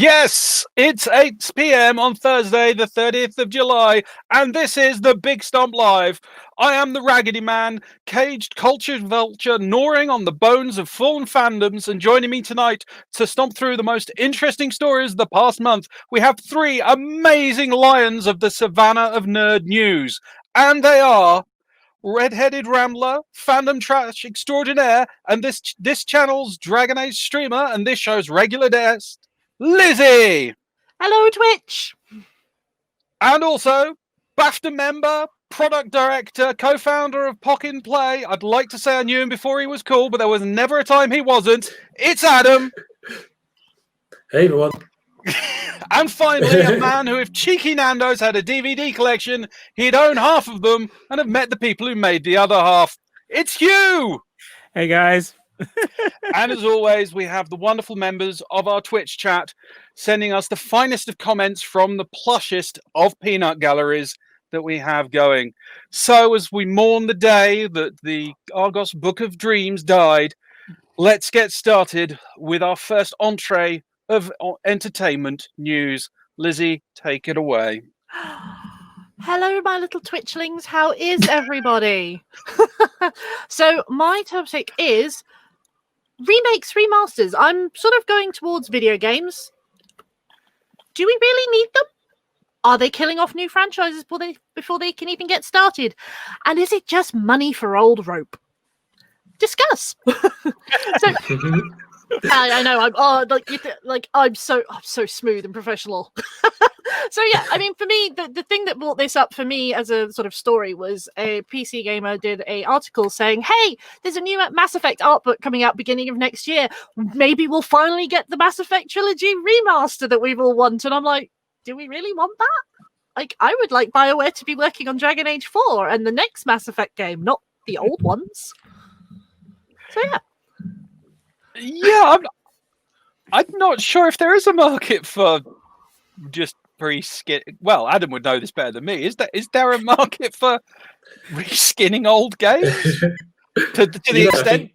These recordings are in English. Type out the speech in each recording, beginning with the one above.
Yes, it's 8 p.m. on Thursday, the 30th of July, and this is the Big Stomp Live. I am the Raggedyman, caged cultured vulture, gnawing on the bones of fallen fandoms, and joining me tonight to stomp through the most interesting stories of the past month, we have three amazing lions of the savannah of nerd news, and they are red-headed rambler, fandom trash extraordinaire, and this channel's Dragon Age streamer, and this show's regular guest, Lizzie! Hello, Twitch! And also, BAFTA member, product director, co-founder of Pock in Play. I'd like to say I knew him before he was cool, but there was never a time he wasn't. It's Adam! Hey, everyone. And finally, a man who, if Cheeky Nando's had a DVD collection, he'd own half of them and have met the people who made the other half. It's Hugh! Hey, guys. And as always, we have the wonderful members of our Twitch chat sending us the finest of comments from the plushest of peanut galleries that we have going. So as we mourn the day that the Argos Book of Dreams died, let's get started with our first entree of entertainment news. Lizzie, take it away. Hello, my little Twitchlings. How is everybody? So my topic is remakes, remasters. I'm sort of going towards video games. Do we really need them? Are they killing off new franchises before they can even get started? And is it just money for old rope? Discuss. So I know I'm so smooth and professional. So yeah, I mean, for me, the thing that brought this up for me as a sort of story was a PC gamer did an article saying, hey, there's a new Mass Effect art book coming out beginning of next year. Maybe we'll finally get the Mass Effect trilogy remaster that we've all wanted. And I'm like, do we really want that? Like, I would like BioWare to be working on Dragon Age 4 and the next Mass Effect game, not the old ones. So yeah. Yeah, I'm not sure if there is a market for just reskin. Well, Adam would know this better than me. Is there a market for reskinning old games to the extent?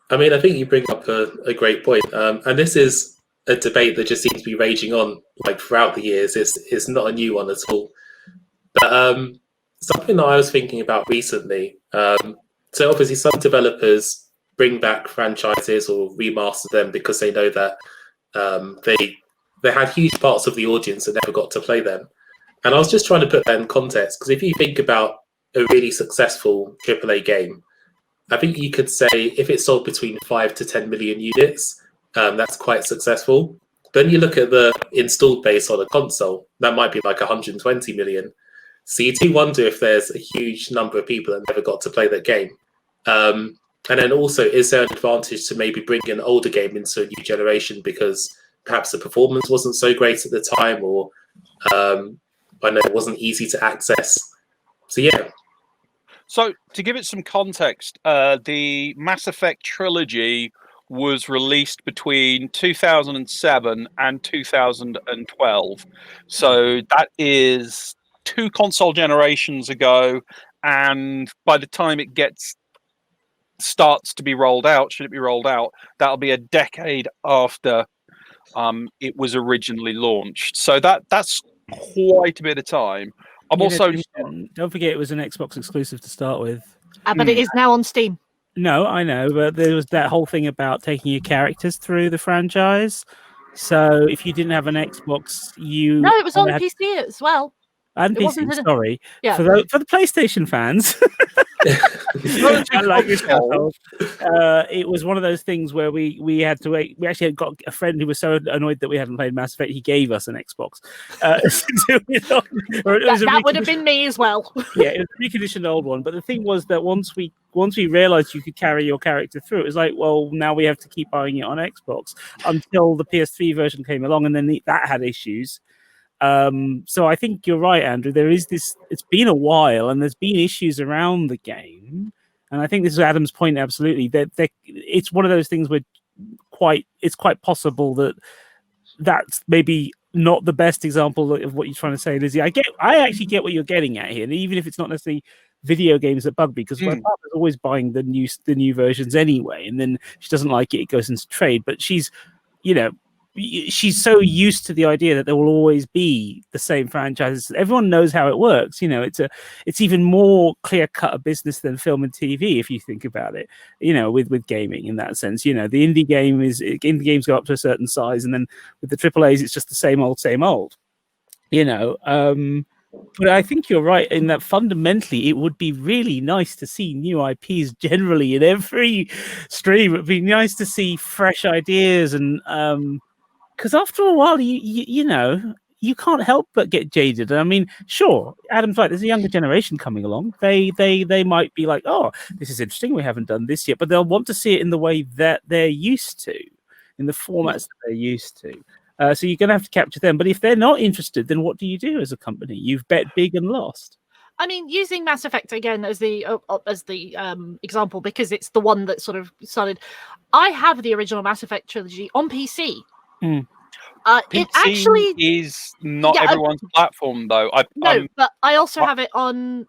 I think you bring up a great point, and this is a debate that just seems to be raging on like throughout the years. It's not a new one at all. But something that I was thinking about recently. So obviously, some developers bring back franchises or remaster them because they know that they had huge parts of the audience that never got to play them. And I was just trying to put that in context, because if you think about a really successful AAA game, I think you could say if it sold between 5 to 10 million units, that's quite successful. Then you look at the installed base on a console, that might be like 120 million. So you do wonder if there's a huge number of people that never got to play that game. And then also, is there an advantage to maybe bring an older game into a new generation because perhaps the performance wasn't so great at the time, or I know it wasn't easy to access. So yeah. So to give it some context, the Mass Effect trilogy was released between 2007 and 2012. So that is 2 console generations ago, and by the time it starts to be rolled out, should it be rolled out, that'll be a decade after it was originally launched. So that's quite a bit of time. Don't forget it was an Xbox exclusive to start with. But it is now on Steam. No, I know, but there was that whole thing about taking your characters through the franchise. So if you didn't have an Xbox, No, it was on PC as well. And PC, sorry. Yeah. For the PlayStation fans, like yourself, it was one of those things where we had to wait. We actually got a friend who was so annoyed that we hadn't played Mass Effect, he gave us an Xbox. That would have been me as well. Yeah, it was a reconditioned old one. But the thing was that once we realized you could carry your character through, it was like, well, now we have to keep buying it on Xbox until the PS3 version came along, and then that had issues. So I think you're right, Andrew. There is this. It's been a while, and there's been issues around the game, and I think this is Adam's point. Absolutely, that it's one of those things where it's quite possible that that's maybe not the best example of what you're trying to say, Lizzie. I actually get what you're getting at here, and even if it's not necessarily video games that bug me, because my partner's always buying the new versions anyway, and then she doesn't like it, it goes into trade. But she's, she's so used to the idea that there will always be the same franchises. Everyone knows how it works. It's even more clear cut a business than film and TV if you think about it. With gaming in that sense. The indie games go up to a certain size, and then with the AAAs, it's just the same old, same old. But I think you're right in that fundamentally it would be really nice to see new IPs generally in every stream. It'd be nice to see fresh ideas, and because after a while, you can't help but get jaded. I mean, sure, Adam's right. There's a younger generation coming along. They might be like, oh, this is interesting. We haven't done this yet, but they'll want to see it in the way that they're used to, in the formats that they're used to. So you're going to have to capture them. But if they're not interested, then what do you do as a company? You've bet big and lost. I mean, using Mass Effect again as the example, because it's the one that sort of started. I have the original Mass Effect trilogy on PC. PC It actually is not everyone's platform, though. But I also have it on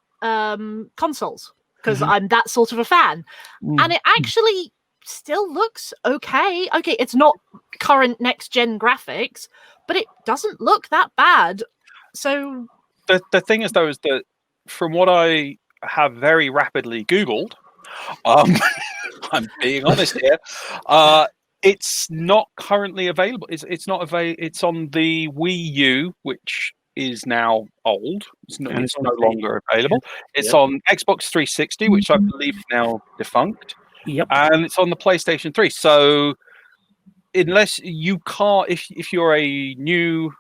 consoles because I'm that sort of a fan, and it actually still looks okay. Okay, it's not current next gen graphics, but it doesn't look that bad. So the thing is, though, is that from what I have very rapidly Googled, I'm being honest here, it's not currently available. It's not available. It's on the Wii U, which is now old. It's no longer available. It's on Xbox 360, which I believe is now defunct. Yep. And it's on the PlayStation 3. So unless you can't, if you're a new,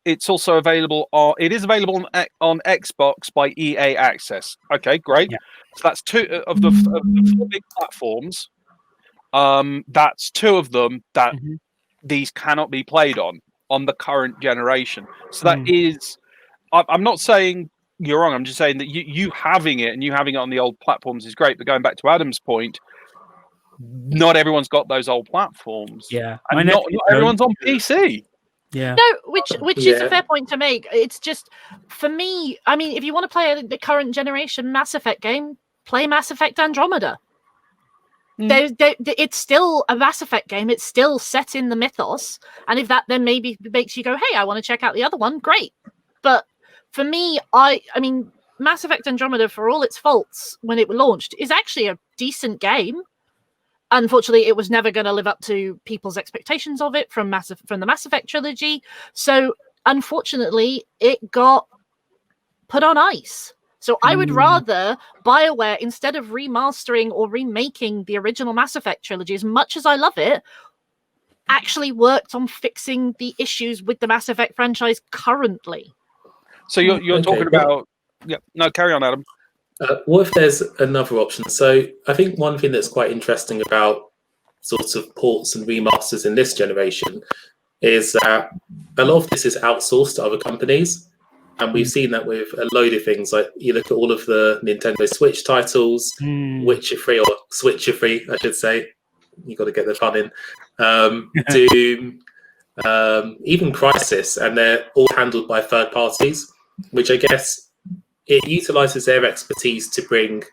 it's also available. It is available on Xbox by EA Access. Okay, great. Yeah. So that's two of the 4 big platforms. That's 2 of them that these cannot be played on the current generation. So that is, I'm not saying you're wrong. I'm just saying that you having it and you having it on the old platforms is great. But going back to Adam's point, not everyone's got those old platforms. Yeah, and not everyone's on PC. Yeah. No, which is a fair point to make. It's just, for me, I mean, if you want to play the current generation Mass Effect game, play Mass Effect Andromeda. It's still a Mass Effect game. It's still set in the mythos. And if that then maybe makes you go, hey, I want to check out the other one, great. But for me, I mean, Mass Effect Andromeda, for all its faults when it launched, is actually a decent game. Unfortunately, it was never going to live up to people's expectations of it from the Mass Effect trilogy. So, unfortunately, it got put on ice. So I would rather BioWare, instead of remastering or remaking the original Mass Effect trilogy, as much as I love it, actually worked on fixing the issues with the Mass Effect franchise currently. So you're talking about... Yeah, no, carry on, Adam. What if there's another option? So I think one thing that's quite interesting about sorts of ports and remasters in this generation is that a lot of this is outsourced to other companies. And we've seen that with a load of things. Like you look at all of the Nintendo Switch titles, Witcher 3, or Switcher 3, I should say. You got to get the fun in. Doom, even Crysis, and they're all handled by third parties, which I guess it utilizes their expertise to bring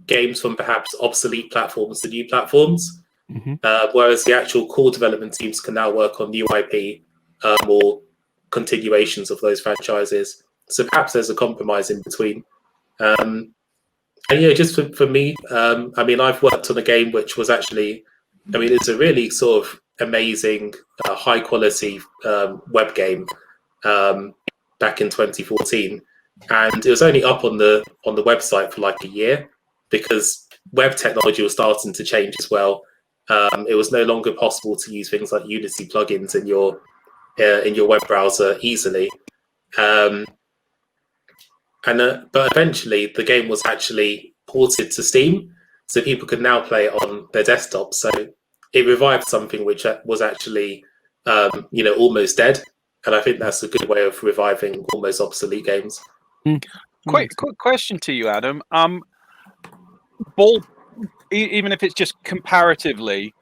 games from perhaps obsolete platforms to new platforms, whereas the actual core development teams can now work on new IP or continuations of those franchises. So perhaps there's a compromise in between. And just for me, I mean, I've worked on a game which was actually, I mean, it's a really sort of amazing, high quality web game back in 2014. And it was only up on the website for like a year because web technology was starting to change as well. It was no longer possible to use things like Unity plugins in your web browser easily. But eventually the game was actually ported to Steam, so people could now play it on their desktop. So it revived something which was actually, almost dead. And I think that's a good way of reviving almost obsolete games. Quick question to you, Adam. Even if it's just comparatively,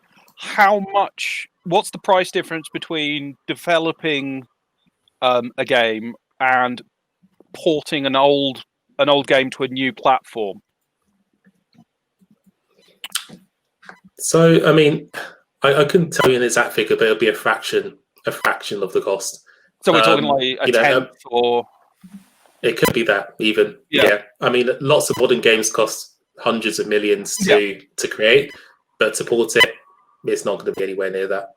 what's the price difference between developing a game and porting an old game to a new platform? So, I mean, I couldn't tell you an exact figure, but it'll be a fraction of the cost. So we're talking like a tenth, or it could be that even. Yeah. I mean, lots of modern games cost hundreds of millions to create, but to port it, it's not going to be anywhere near that.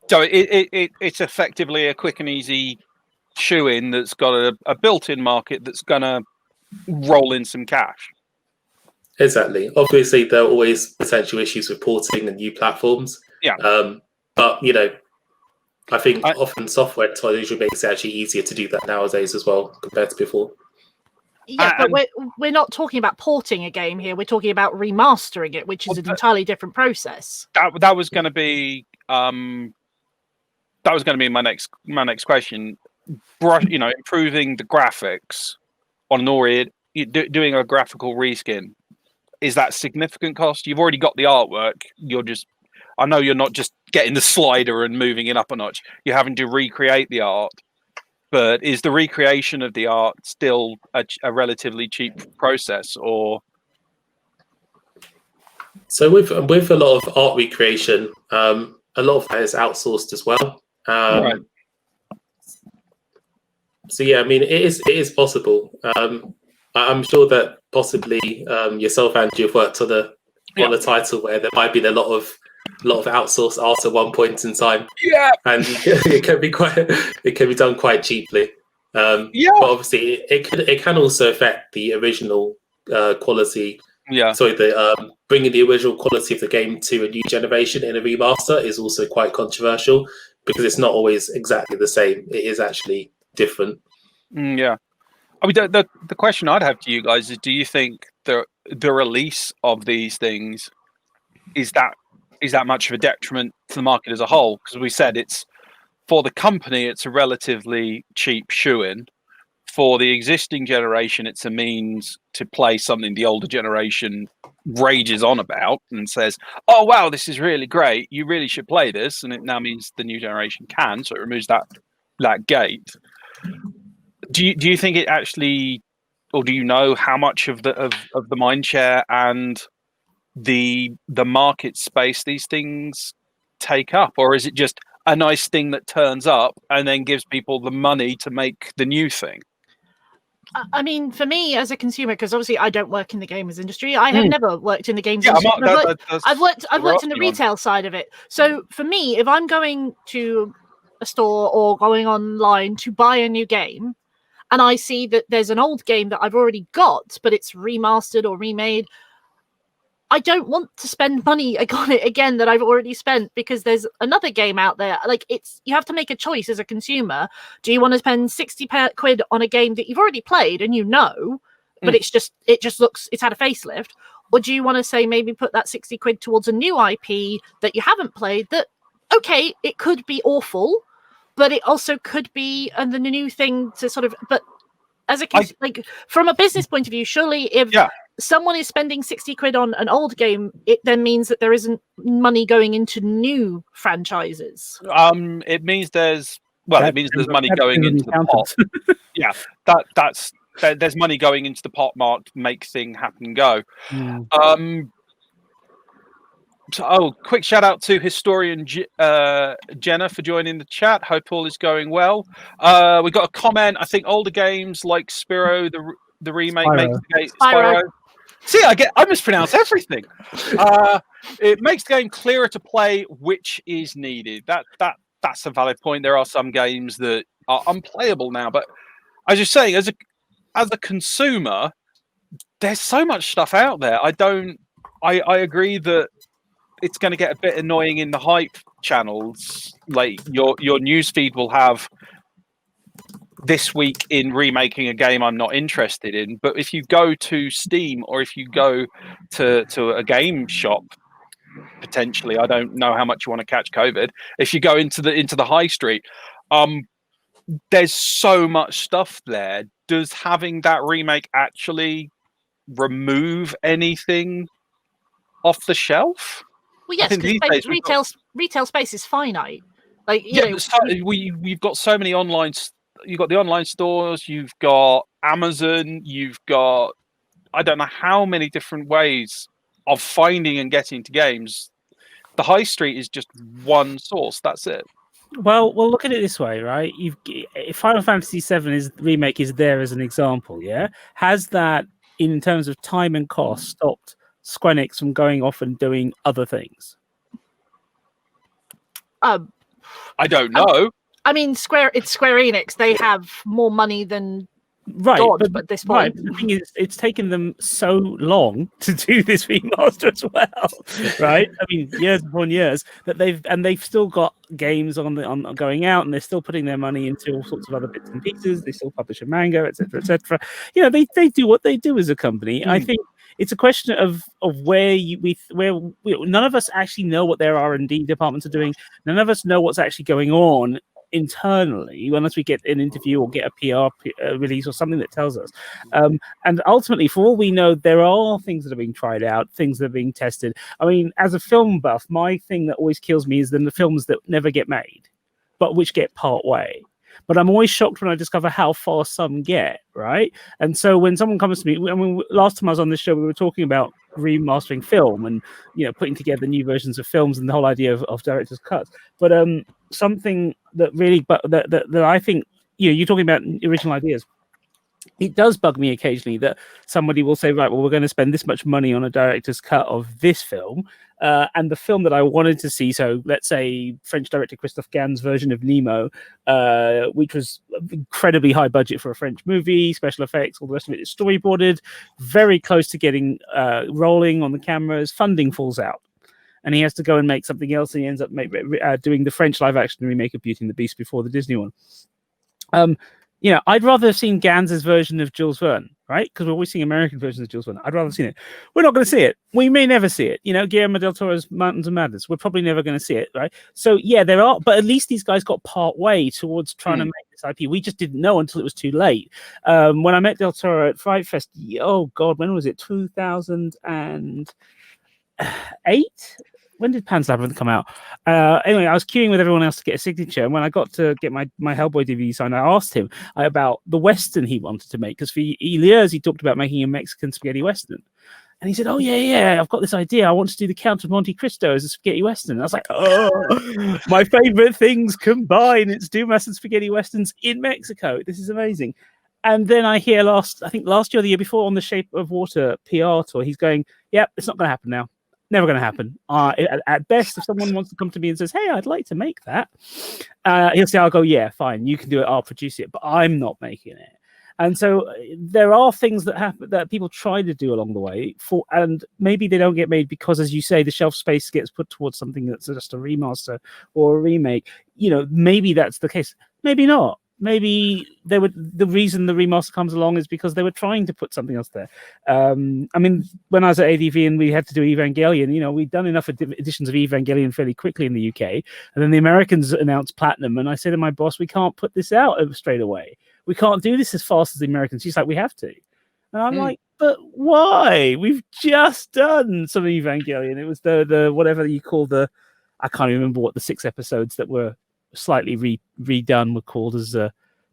So it's effectively a quick and easy shoe-in that's got a built-in market that's going to roll in some cash. Exactly. Obviously, there are always potential issues with porting and new platforms. Yeah. But I think often software technology makes it actually easier to do that nowadays as well compared to before. Yeah, but we're not talking about porting a game here. We're talking about remastering it, which is an entirely different process. That was going to be my next question. Improving the graphics on an already doing a graphical reskin, is that significant cost? You've already got the artwork. I know you're not just getting the slider and moving it up a notch. You're having to recreate the art. But is the recreation of the art still a relatively cheap process, or? So with a lot of art recreation, a lot of that is outsourced as well. Right. So yeah, I mean, it is possible. I'm sure that possibly yourself, Andrew, have worked on a title where there might be a lot of outsourced art at one point in time. Yeah, and it can be done quite cheaply. But obviously, it can also affect the original quality. Yeah. Sorry, bringing the original quality of the game to a new generation in a remaster is also quite controversial because it's not always exactly the same. It is actually different. Yeah. I mean, the question I'd have to you guys is: do you think the release of these things is that much of a detriment to the market as a whole? Because we said it's for the company, it's a relatively cheap shoe-in. For the existing generation, it's a means to play something the older generation rages on about and says, "Oh wow, this is really great. You really should play this." And it now means the new generation can, so it removes that gate. Do you think it actually, or do you know how much of the mind share and the market space these things take up, or is it just a nice thing that turns up and then gives people the money to make the new thing? I mean, for me as a consumer, because obviously I don't work in the games industry. I have never worked in the games industry. I've worked in the retail side of it. So for me, if I'm going to a store or going online to buy a new game, and I see that there's an old game that I've already got, but it's remastered or remade, I don't want to spend money on it again that I've already spent because there's another game out there. Like, you have to make a choice as a consumer. Do you want to spend 60 quid on a game that you've already played and but it's had a facelift? Or do you want to say maybe put that 60 quid towards a new IP that you haven't played that, okay, it could be awful, but it also could be the new thing to sort of, but as from a business point of view, surely if someone is spending 60 quid on an old game, it then means that there isn't money going into new franchises. It means there's money going into the pot. Yeah, there's money going into the pot mark to make thing happen and go. Quick shout out to historian Jenna for joining the chat. Hope all is going well. We got a comment. I think older games like Spyro, the remake, makes the game Spyro. See, I mispronounce everything. It makes the game clearer to play, which is needed. That's a valid point. There are some games that are unplayable now, but as you're saying, as a consumer, there's so much stuff out there. I agree that it's going to get a bit annoying in the hype channels. Like your newsfeed will have this week in remaking a game I'm not interested in. But if you go to Steam or if you go to a game shop, potentially, I don't know how much you want to catch COVID. If you go into the high street, there's so much stuff there. Does having that remake actually remove anything off the shelf? Well, yes, because retail space is finite. Like we've got so many online. You've got the online stores. You've got Amazon. You've got I don't know how many different ways of finding and getting to games. The high street is just one source. That's it. Well, look at it this way, right? Final Fantasy VII remake is there as an example. Yeah, has that in terms of time and cost stopped Square Enix from going off and doing other things? I don't know. I mean, it's Square Enix. They have more money than Right, God, but at this point. Right, the thing is, it's taken them so long to do this remaster as well, right? I mean, years upon years that they've still got games on going out, and they're still putting their money into all sorts of other bits and pieces. They still publish a manga, etc., etc. You know, they do what they do as a company. I think it's a question of where none of us actually know what their R&D departments are doing. None of us know what's actually going on internally, unless we get an interview or get a PR release or something that tells us. And ultimately, for all we know, there are things that are being tried out, things that are being tested. I mean, as a film buff, my thing that always kills me is then the films that never get made, but which get part way. But I'm always shocked when I discover how far some get, right? And so when someone comes to me, I mean, last time I was on this show, we were talking about remastering film and, you know, putting together new versions of films and the whole idea of director's cuts. But something that really, that I think, you know, you're talking about original ideas. It does bug me occasionally that somebody will say, right, well, we're going to spend this much money on a director's cut of this film, and the film that I wanted to see, so let's say French director Christophe Gan's version of Nemo, which was incredibly high budget for a French movie, special effects, all the rest of it is storyboarded, very close to getting rolling on the cameras, funding falls out. And he has to go and make something else, and he ends up doing the French live-action remake of Beauty and the Beast before the Disney one. You know, I'd rather have seen Gans's version of Jules Verne, right? Because we're always seeing American versions of Jules Verne. I'd rather have seen it. We're not going to see it. We may never see it. You know, Guillermo del Toro's Mountains of Madness. We're probably never going to see it, right? So, yeah, there are, but at least these guys got part way towards trying to make this IP. We just didn't know until it was too late. When I met del Toro at Fright Fest, oh, God, when was it? 2008? When did Pan's Labyrinth come out? Anyway, I was queuing with everyone else to get a signature, and when I got to get my Hellboy DVD signed, I asked him about the Western he wanted to make, because for years he talked about making a Mexican spaghetti Western. And he said, oh, yeah, I've got this idea. I want to do the Count of Monte Cristo as a spaghetti Western. And I was like, oh, my favorite things combine. It's Dumas and spaghetti Westerns in Mexico. This is amazing. And then I hear last year or the year before on the Shape of Water PR tour, he's going, yep, it's not going to happen now. Never going to happen. At best, if someone wants to come to me and says, hey, I'd like to make that, he'll say, I'll go, yeah, fine, you can do it, I'll produce it, but I'm not making it. And so there are things that happen that people try to do along the way, and maybe they don't get made because, as you say, the shelf space gets put towards something that's just a remaster or a remake. You know, maybe that's the case. Maybe not. Maybe the reason the remaster comes along is because they were trying to put something else there. I mean, when I was at ADV and we had to do Evangelion, you know, we'd done enough editions of Evangelion fairly quickly in the UK, and then the Americans announced Platinum, and I said to my boss, we can't put this out straight away. We can't do this as fast as the Americans. She's like, we have to. And I'm like, but why? We've just done some Evangelion. It was the whatever you call I can't remember what the 6 episodes that were slightly redone were called as a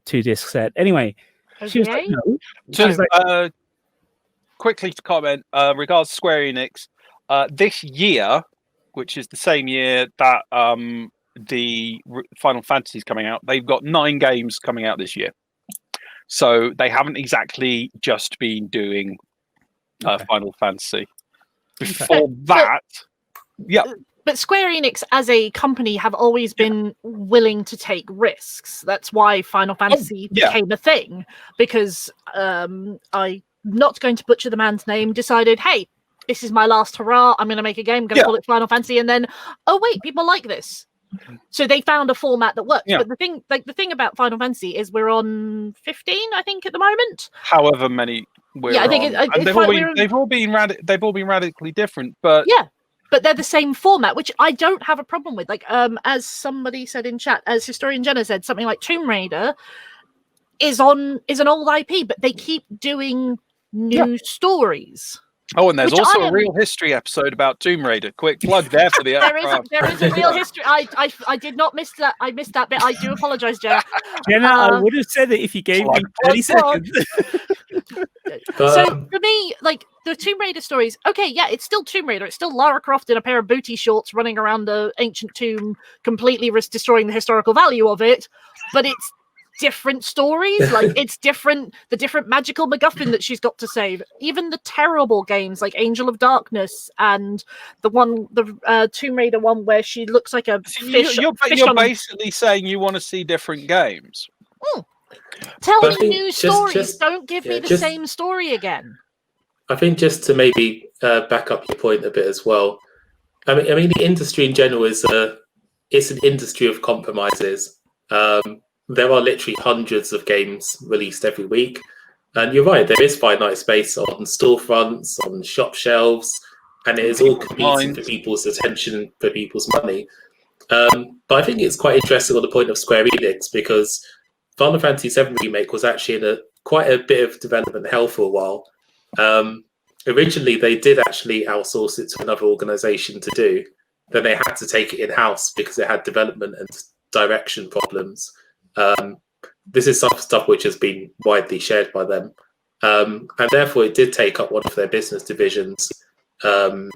2-disc set. Anyway, she was like, no. Quickly to comment, regards to Square Enix, this year, which is the same year that the Final Fantasy is coming out, they've got 9 games coming out this year. So they haven't exactly just been doing Final Fantasy. Before that, yeah. But Square Enix as a company have always been willing to take risks. That's why Final Fantasy became a thing, because I'm not going to butcher the man's name, decided, hey, this is my last hurrah, I'm going to make a game, I'm going to call it Final Fantasy, and then, oh wait, people like this. So they found a format that works. But the thing about Final Fantasy is we're on 15, I think, at the moment. However many we're on. I think they've all been radically different, but but they're the same format, which I don't have a problem with. Like, as somebody said in chat, as Historian Jenna said, something like Tomb Raider is an old IP, but they keep doing new stories. Oh, and there's also a Real History episode about Tomb Raider. Quick plug there for the there is a Real History. I did not miss that. I missed that bit. I do apologize, Jenna. Jenna, I would have said it if you gave me 30 seconds. So But for me, like the Tomb Raider stories, okay, yeah, it's still Tomb Raider. It's still Lara Croft in a pair of booty shorts running around the ancient tomb, completely destroying the historical value of it. But it's different stories. Like it's different. The different magical MacGuffin that she's got to save. Even the terrible games like Angel of Darkness and the Tomb Raider one where she looks like a fish. You're basically saying you want to see different games. Tell But I me think new just- stories. Don't give me the same story again. I think just to maybe back up your point a bit as well. I mean, the industry in general it's an industry of compromises. There are literally hundreds of games released every week, and you're right. There is finite space on storefronts, on shop shelves, and it is all competing for people's attention, for people's money. But I think it's quite interesting on the point of Square Enix, because Final Fantasy VII Remake was actually in quite a bit of development hell for a while. Originally, they did actually outsource it to another organization to do. Then they had to take it in-house because it had development and direction problems. This is some stuff which has been widely shared by them. And therefore, it did take up one of their business divisions and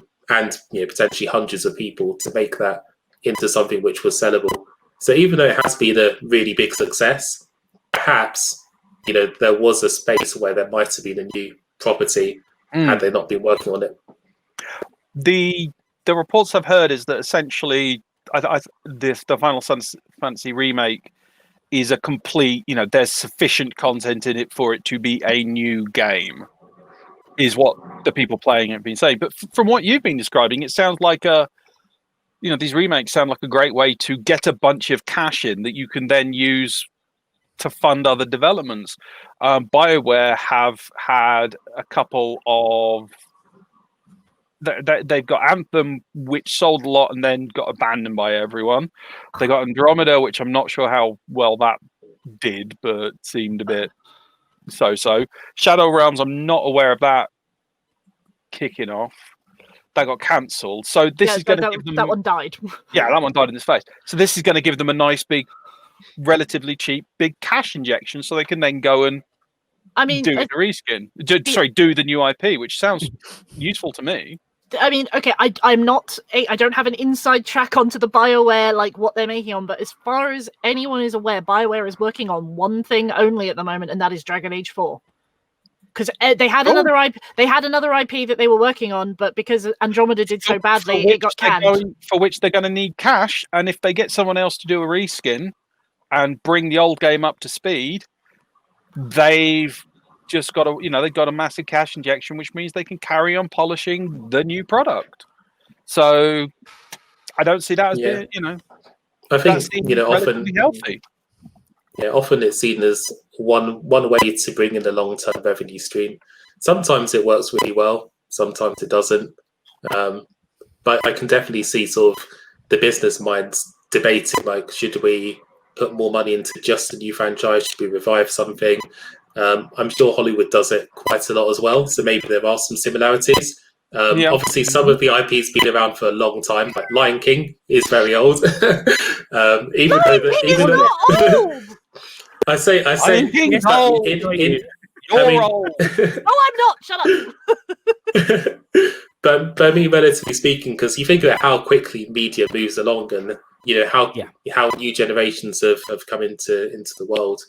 potentially hundreds of people to make that into something which was sellable. So even though it has been a really big success, perhaps there was a space where there might have been a new property had they not been working on it. The reports I've heard is that essentially the Final Fantasy remake is a complete, there's sufficient content in it for it to be a new game, is what the people playing it have been saying. But from what you've been describing, it sounds like these remakes sound like a great way to get a bunch of cash in that you can then use to fund other developments. BioWare have had a couple of... They've got Anthem, which sold a lot and then got abandoned by everyone. They got Andromeda, which I'm not sure how well that did, but seemed a bit so-so. Shadow Realms, I'm not aware of that kicking off. That got cancelled. So this is going to give them... That one died. Yeah, that one died in its face. So this is going to give them a nice, big, relatively cheap, big cash injection so they can then go and do the reskin. Do the new IP, which sounds useful to me. I mean, okay, I don't have an inside track onto the BioWare, like what they're making on, but as far as anyone is aware, BioWare is working on one thing only at the moment, and that is Dragon Age 4. Because they had another IP that they were working on, but because Andromeda did so badly, it got canned. For which they're going to need cash, and if they get someone else to do a reskin and bring the old game up to speed, they've just got they've got a massive cash injection, which means they can carry on polishing the new product. So I don't see that as being, I think often healthy. Yeah, often it's seen as one way to bring in a long-term revenue stream. Sometimes it works really well, sometimes it doesn't. But I can definitely see sort of the business minds debating, like, should we put more money into just a new franchise? Should we revive something? I'm sure Hollywood does it quite a lot as well, so maybe there are some similarities. Obviously, some of the IP's been around for a long time. Like Lion King is very old. Even though I say Lion King's old. You're old. No, I'm not. Shut up. But I mean, relatively speaking, because you think about how quickly media moves along, and how new generations have come into the world.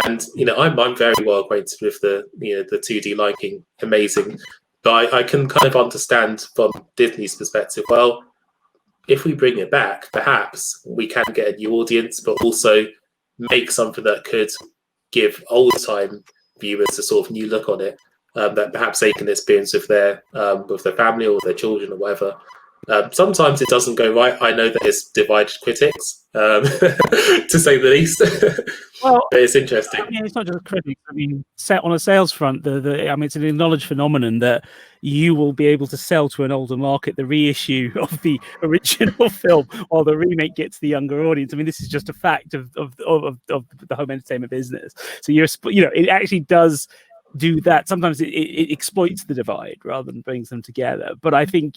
And I'm very well acquainted with the 2D Lion King, amazing. But I can kind of understand from Disney's perspective. Well, if we bring it back, perhaps we can get a new audience, but also make something that could give old-time viewers a sort of new look on it, that perhaps they can experience with their family or their children or whatever. Sometimes it doesn't go right. I know that it's divided critics, to say the least. Well, but it's interesting. I mean, it's not just critics. I mean, set on a sales front, it's an acknowledged phenomenon that you will be able to sell to an older market the reissue of the original film, while the remake gets the younger audience. I mean, this is just a fact of the home entertainment business. So it actually does do that. Sometimes it exploits the divide rather than brings them together. But I think,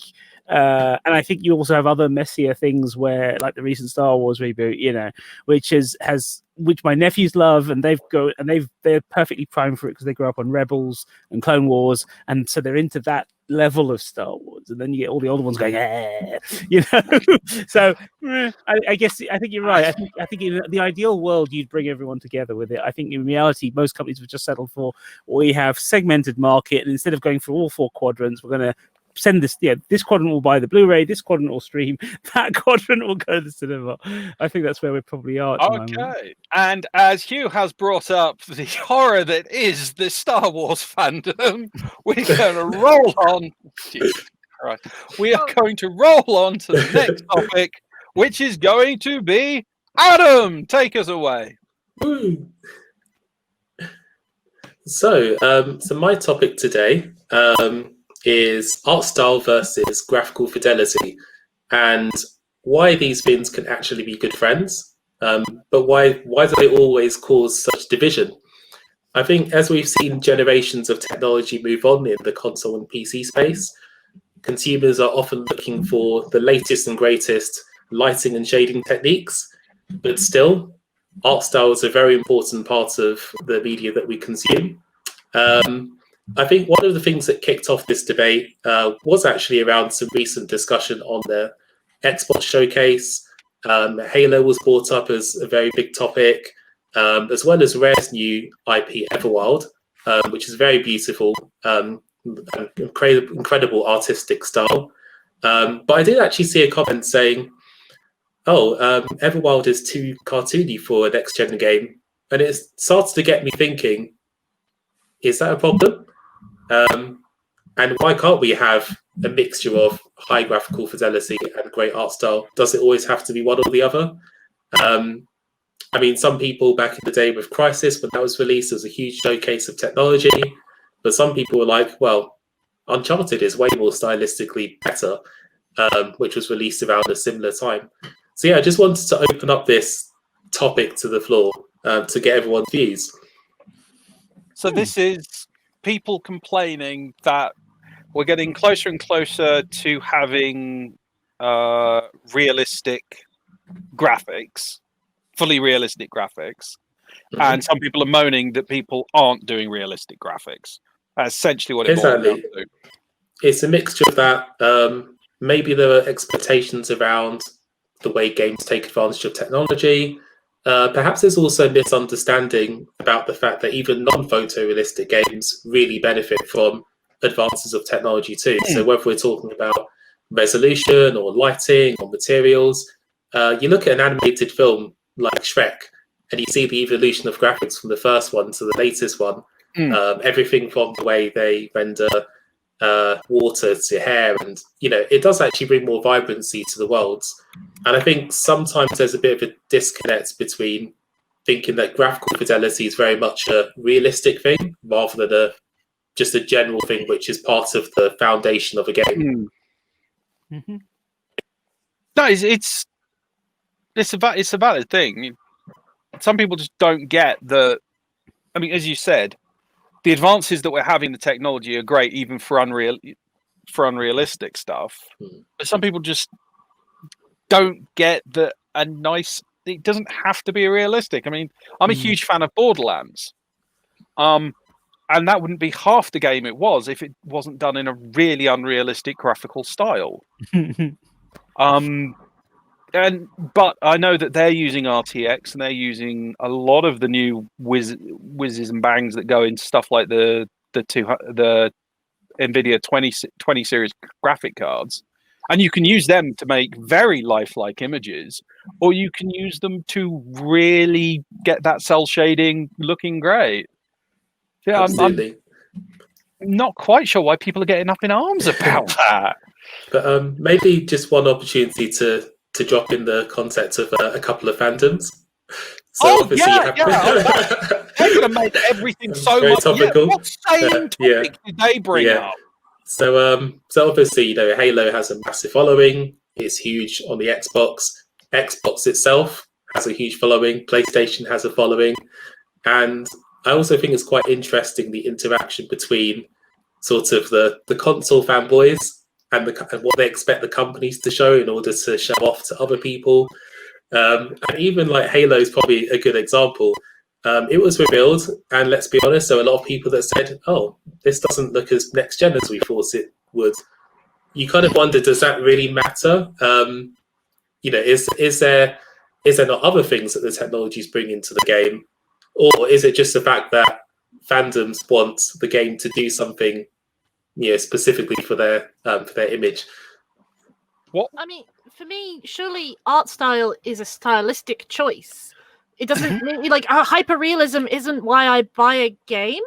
and I think you also have other messier things where, like the recent Star Wars reboot, which my nephews love, and they're perfectly primed for it because they grew up on Rebels and Clone Wars, and so they're into that level of Star Wars. And then you get all the older ones going, So I guess I think you're right. I think in the ideal world you'd bring everyone together with it. I think in reality most companies would just settle for, we have segmented market, and instead of going through all 4 quadrants, we're going to send this. This quadrant will buy the Blu-ray, this quadrant will stream, that quadrant will go to the cinema. I think that's where we probably are at the moment. Okay. And as Hugh has brought up the horror that is the Star Wars fandom, we're going to roll on. Jesus Christ. We are going to roll on to the next topic, which is going to be Adam. Take us away. Woo. So my topic today is art style versus graphical fidelity, and why these things can actually be good friends, but why do they always cause such division? I think as we've seen generations of technology move on in the console and PC space, consumers are often looking for the latest and greatest lighting and shading techniques, but still, art style is a very important part of the media that we consume. I think one of the things that kicked off this debate was actually around some recent discussion on the Xbox showcase. Halo was brought up as a very big topic, as well as Rare's new IP Everwild, which is very beautiful, incredible artistic style. But I did actually see a comment saying, Everwild is too cartoony for a next-gen game. And it started to get me thinking, is that a problem? And why can't we have a mixture of high graphical fidelity and great art style? Does it always have to be one or the other? I mean, some people back in the day with Crysis, when that was released, it was a huge showcase of technology. But some people were like, well, Uncharted is way more stylistically better, which was released around a similar time. So yeah, I just wanted to open up this topic to the floor to get everyone's views. So this is people complaining that we're getting closer and closer to having realistic graphics, fully realistic graphics. Mm-hmm. And some people are moaning that people aren't doing realistic graphics. That's essentially what it boils down to. It's a mixture of that. Maybe there are expectations around the way games take advantage of technology. Perhaps there's also misunderstanding about the fact that even non-photorealistic games really benefit from advances of technology too. So whether we're talking about resolution or lighting or materials, you look at an animated film like Shrek and you see the evolution of graphics from the first one to the latest one. Everything from the way they render water to hair, and it does actually bring more vibrancy to the worlds. And I think sometimes there's a bit of a disconnect between thinking that graphical fidelity is very much a realistic thing rather than just a general thing which is part of the foundation of a game. Mm-hmm. No, it's a valid thing. Some people just don't get the. I mean, as you said, the advances that we're having in the technology are great, even for unrealistic stuff. But some people just don't get that it doesn't have to be realistic. I mean, I'm a huge fan of Borderlands. And that wouldn't be half the game it was if it wasn't done in a really unrealistic graphical style. But I know that they're using RTX and they're using a lot of the new whizzes and bangs that go into stuff like the NVIDIA 20 series graphic cards. And you can use them to make very lifelike images, or you can use them to really get that cell shading looking great. Yeah, I'm not quite sure why people are getting up in arms about that. But maybe just one opportunity to drop in the concept of a couple of fandoms. So they're going to make everything so very much. topical. What same topic did they bring up? So obviously, Halo has a massive following. It's huge on the Xbox. Xbox itself has a huge following. PlayStation has a following, and I also think it's quite interesting the interaction between sort of the console fanboys and what they expect the companies to show in order to show off to other people. And even like Halo is probably a good example. It was revealed, and let's be honest, there were a lot of people that said, "Oh, this doesn't look as next gen as we thought it would." You kind of wonder, does that really matter? Is there not other things that the technology is bringing to the game, or is it just the fact that fandoms want the game to do something, specifically for their image? What? I mean, for me, surely art style is a stylistic choice. It doesn't like hyperrealism isn't why I buy a game.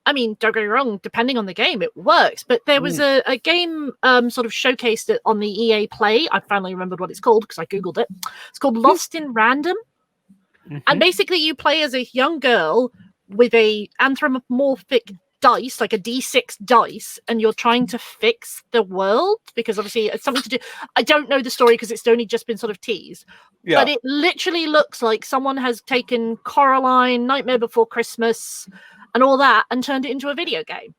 I mean, don't get me wrong, depending on the game, it works. But there was a game sort of showcased on the EA Play. I finally remembered what it's called because I Googled it. It's called Lost in Random. And basically you play as a young girl with a anthropomorphic dice, like a D6 dice, and you're trying to fix the world because obviously it's something to do. I don't know the story because it's only just been sort of teased. Yeah. But it literally looks like someone has taken Coraline, Nightmare Before Christmas, and all that, and turned it into a video game.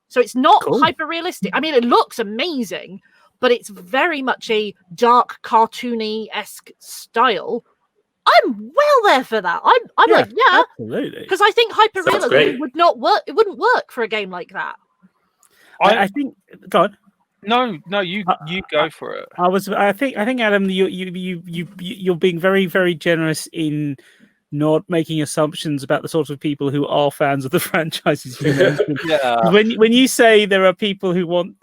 So it's not hyper realistic. I mean, it looks amazing, but it's very much a dark, cartoony-esque style. I'm well there for that. I'm like, yeah, absolutely. Because I think hyperrealism would not work. It wouldn't work for a game like that. I think. Go on. No, you go for it. I think Adam, you're being very, very generous in not making assumptions about the sort of people who are fans of the franchises you mentioned. Yeah. When you say there are people who want,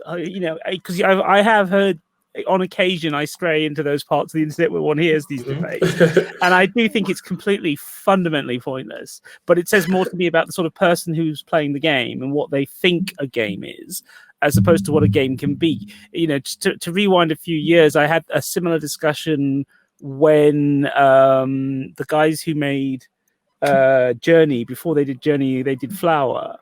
because I have heard. On occasion, I stray into those parts of the internet where one hears these debates, and I do think it's completely fundamentally pointless. But it says more to me about the sort of person who's playing the game and what they think a game is, as opposed to what a game can be. To rewind a few years, I had a similar discussion when the guys who made Journey, before they did Journey, they did Flower,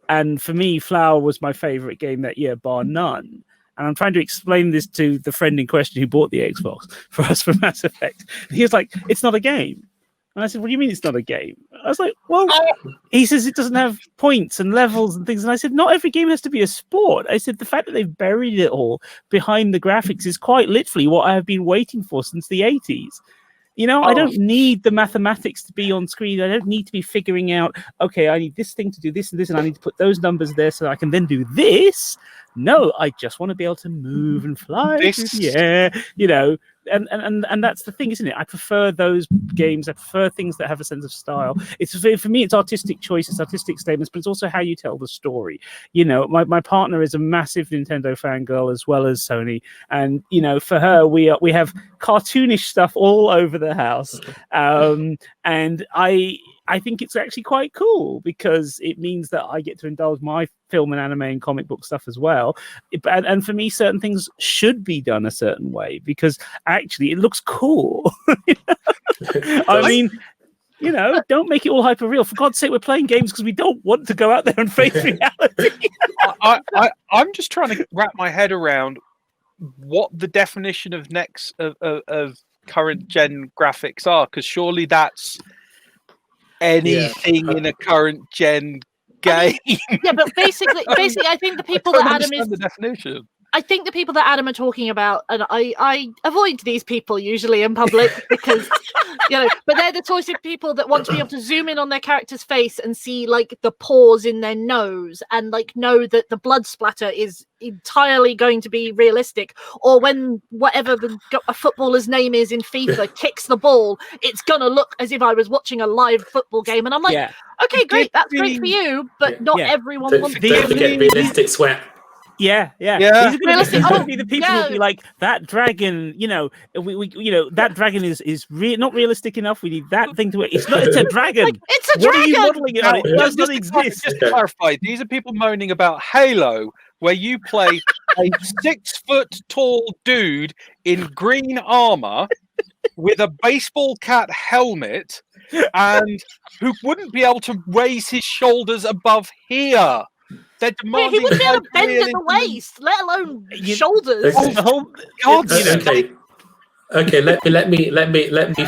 and for me, Flower was my favorite game that year, bar none. And I'm trying to explain this to the friend in question who bought the Xbox for us for Mass Effect. And he was like, "It's not a game." And I said, "What do you mean it's not a game?" I was like, "Well," he says it doesn't have points and levels and things. And I said, "Not every game has to be a sport." I said, "The fact that they've buried it all behind the graphics is quite literally what I have been waiting for since the 80s. I don't need the mathematics to be on screen. I don't need to be figuring out, okay, I need this thing to do this and this, and I need to put those numbers there so I can then do this. No, I just want to be able to move and fly through the air, and that's the thing, isn't it? I prefer those games. I prefer things that have a sense of style. It's for me, it's artistic choices, artistic statements, but it's also how you tell the story. My partner is a massive Nintendo fangirl as well as Sony, and for her, we have cartoonish stuff all over the house, and I think it's actually quite cool because it means that I get to indulge my film and anime and comic book stuff as well. And for me, certain things should be done a certain way because actually it looks cool. I mean, don't make it all hyper real. For God's sake, we're playing games because we don't want to go out there and face reality. I'm just trying to wrap my head around what the definition of of current gen graphics are, because surely that's anything in a current gen game. But basically, I think the people that Adam is the definition. I think the people that Adam are talking about, and I avoid these people usually in public because, but they're the sorts of people that want to be able to zoom in on their character's face and see like the pores in their nose and like know that the blood splatter is entirely going to be realistic, or when whatever a footballer's name is in FIFA kicks the ball, it's gonna look as if I was watching a live football game, and I'm like, okay, great, that's great for you, but not everyone wants to. Don't forget realistic sweat. Yeah. These are going to be the people who be like, that dragon, that dragon is not realistic enough. We need that thing to it. It's a dragon. It's a dragon. What are you modeling it on? It does not exist. Just to clarify, these are people moaning about Halo, where you play a 6 foot tall dude in green armor with a baseball cat helmet and who wouldn't be able to raise his shoulders above here. He wouldn't be able to bend at the waist, let alone shoulders. Okay. Okay, let me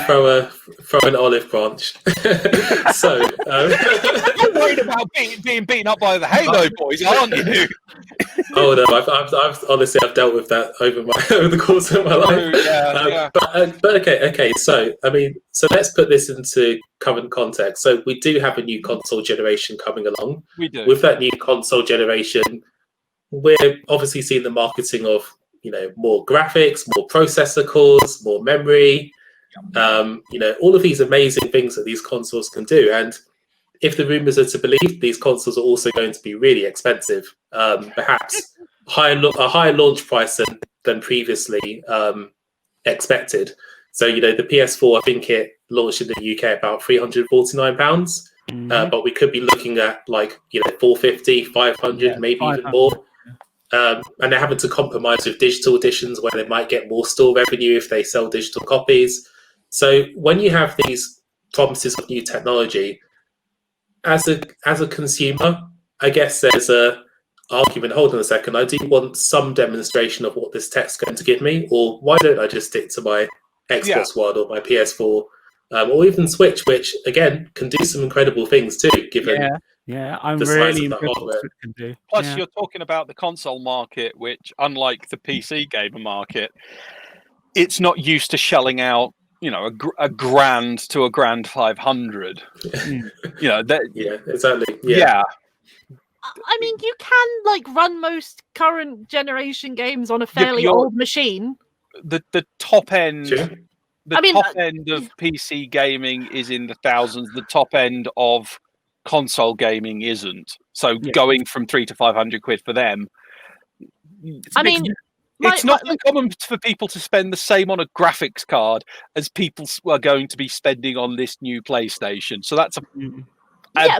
throw an olive branch. So You're worried about being beaten up by the Halo boys, aren't you? oh no, I've honestly dealt with that over the course of my life. Yeah. But okay. So I mean, so let's put this into current context. So we do have a new console generation coming along. We do. With that new console generation, we're obviously seeing the marketing of more graphics, more processor cores, more memory. All of these amazing things that these consoles can do. And if the rumors are to believe, these consoles are also going to be really expensive, perhaps a higher launch price than previously expected. So, the PS4, I think it launched in the UK about £349, but we could be looking at like, 450, 500, maybe 500. Even more. And they're having to compromise with digital editions where they might get more store revenue if they sell digital copies. So when you have these promises of new technology, as a consumer, I guess there's a argument. Hold on a second, I do want some demonstration of what this tech's going to give me, or why don't I just stick to my Xbox One or my PS4, or even Switch, which again can do some incredible things too, given I'm the really size of the impressed hardware. what it can do. Plus, you're talking about the console market, which, unlike the PC gamer market, it's not used to shelling out, a grand to a grand 500. Exactly. Yeah. I mean, you can run most current generation games on a fairly old machine. The top end. Sure. Top end of PC gaming is in the thousands. The top end of console gaming isn't. So going from 300 to 500 quid for them. It's not uncommon for people to spend the same on a graphics card as people are going to be spending on this new PlayStation. So that's a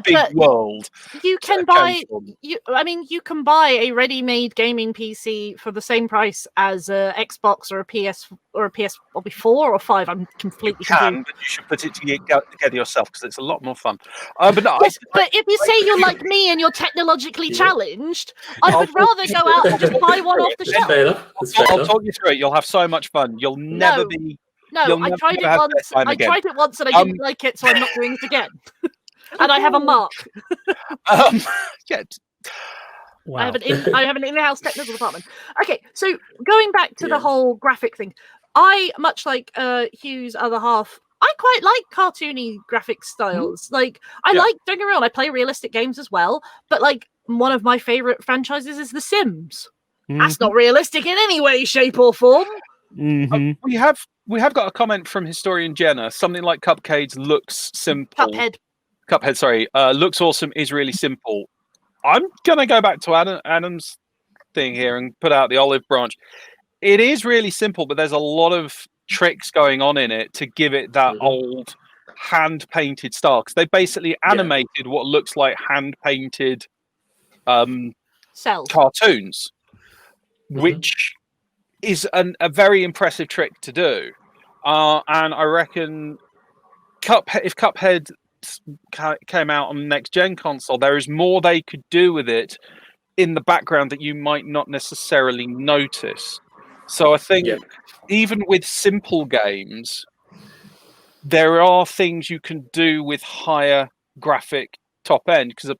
big world. You can buy you can buy a ready-made gaming PC for the same price as a Xbox or a PS or a PS4 or 5. I'm completely confused. But you should put it together yourself because it's a lot more fun. But if you say you're like me and you're technologically challenged, I would rather go out and just buy one off the shelf. I'll talk you through it. You'll have so much fun. You'll never be. No, I tried it once. I tried it once and I didn't like it, so I'm not doing it again. And I have a mark. Wow. I have an in-house technical department. Okay, so going back to the whole graphic thing, I, much like Hugh's other half, I quite like cartoony graphic styles. Don't get me wrong, I play realistic games as well, but one of my favorite franchises is The Sims. That's not realistic in any way, shape, or form. We have got a comment from historian Jenna. Something like Cupcake looks simple. Cuphead, sorry, looks awesome, is really simple. I'm going to go back to Adam's thing here and put out the olive branch. It is really simple, but there's a lot of tricks going on in it to give it that old hand-painted style. Because they basically animated what looks like hand-painted cartoons, which is a very impressive trick to do. And I reckon if Cuphead came out on the next gen console, there is more they could do with it in the background that you might not necessarily notice. So I think even with simple games, there are things you can do with higher graphic top end. Because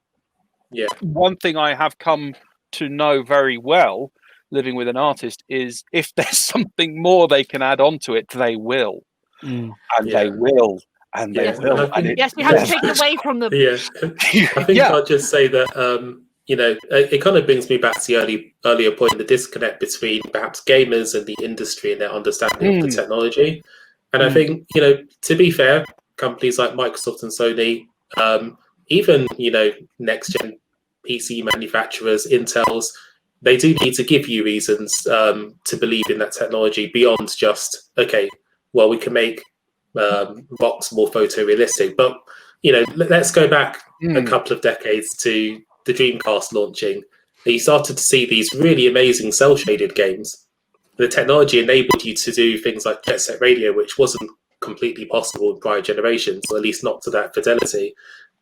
one thing I have come to know very well living with an artist is if there's something more they can add on to it, they will. And they will. And yes, we have to take it away from them. I think I'll just say that it kind of brings me back to the earlier point, the disconnect between perhaps gamers and the industry and their understanding of the technology. And I think to be fair, companies like Microsoft and Sony, even next gen PC manufacturers, Intel's, they do need to give you reasons to believe in that technology beyond just we can make rocks more photorealistic. But let's go back a couple of decades to the Dreamcast launching. You started to see these really amazing cell shaded games. The technology enabled you to do things like Jet Set Radio, which wasn't completely possible in prior generations, or at least not to that fidelity.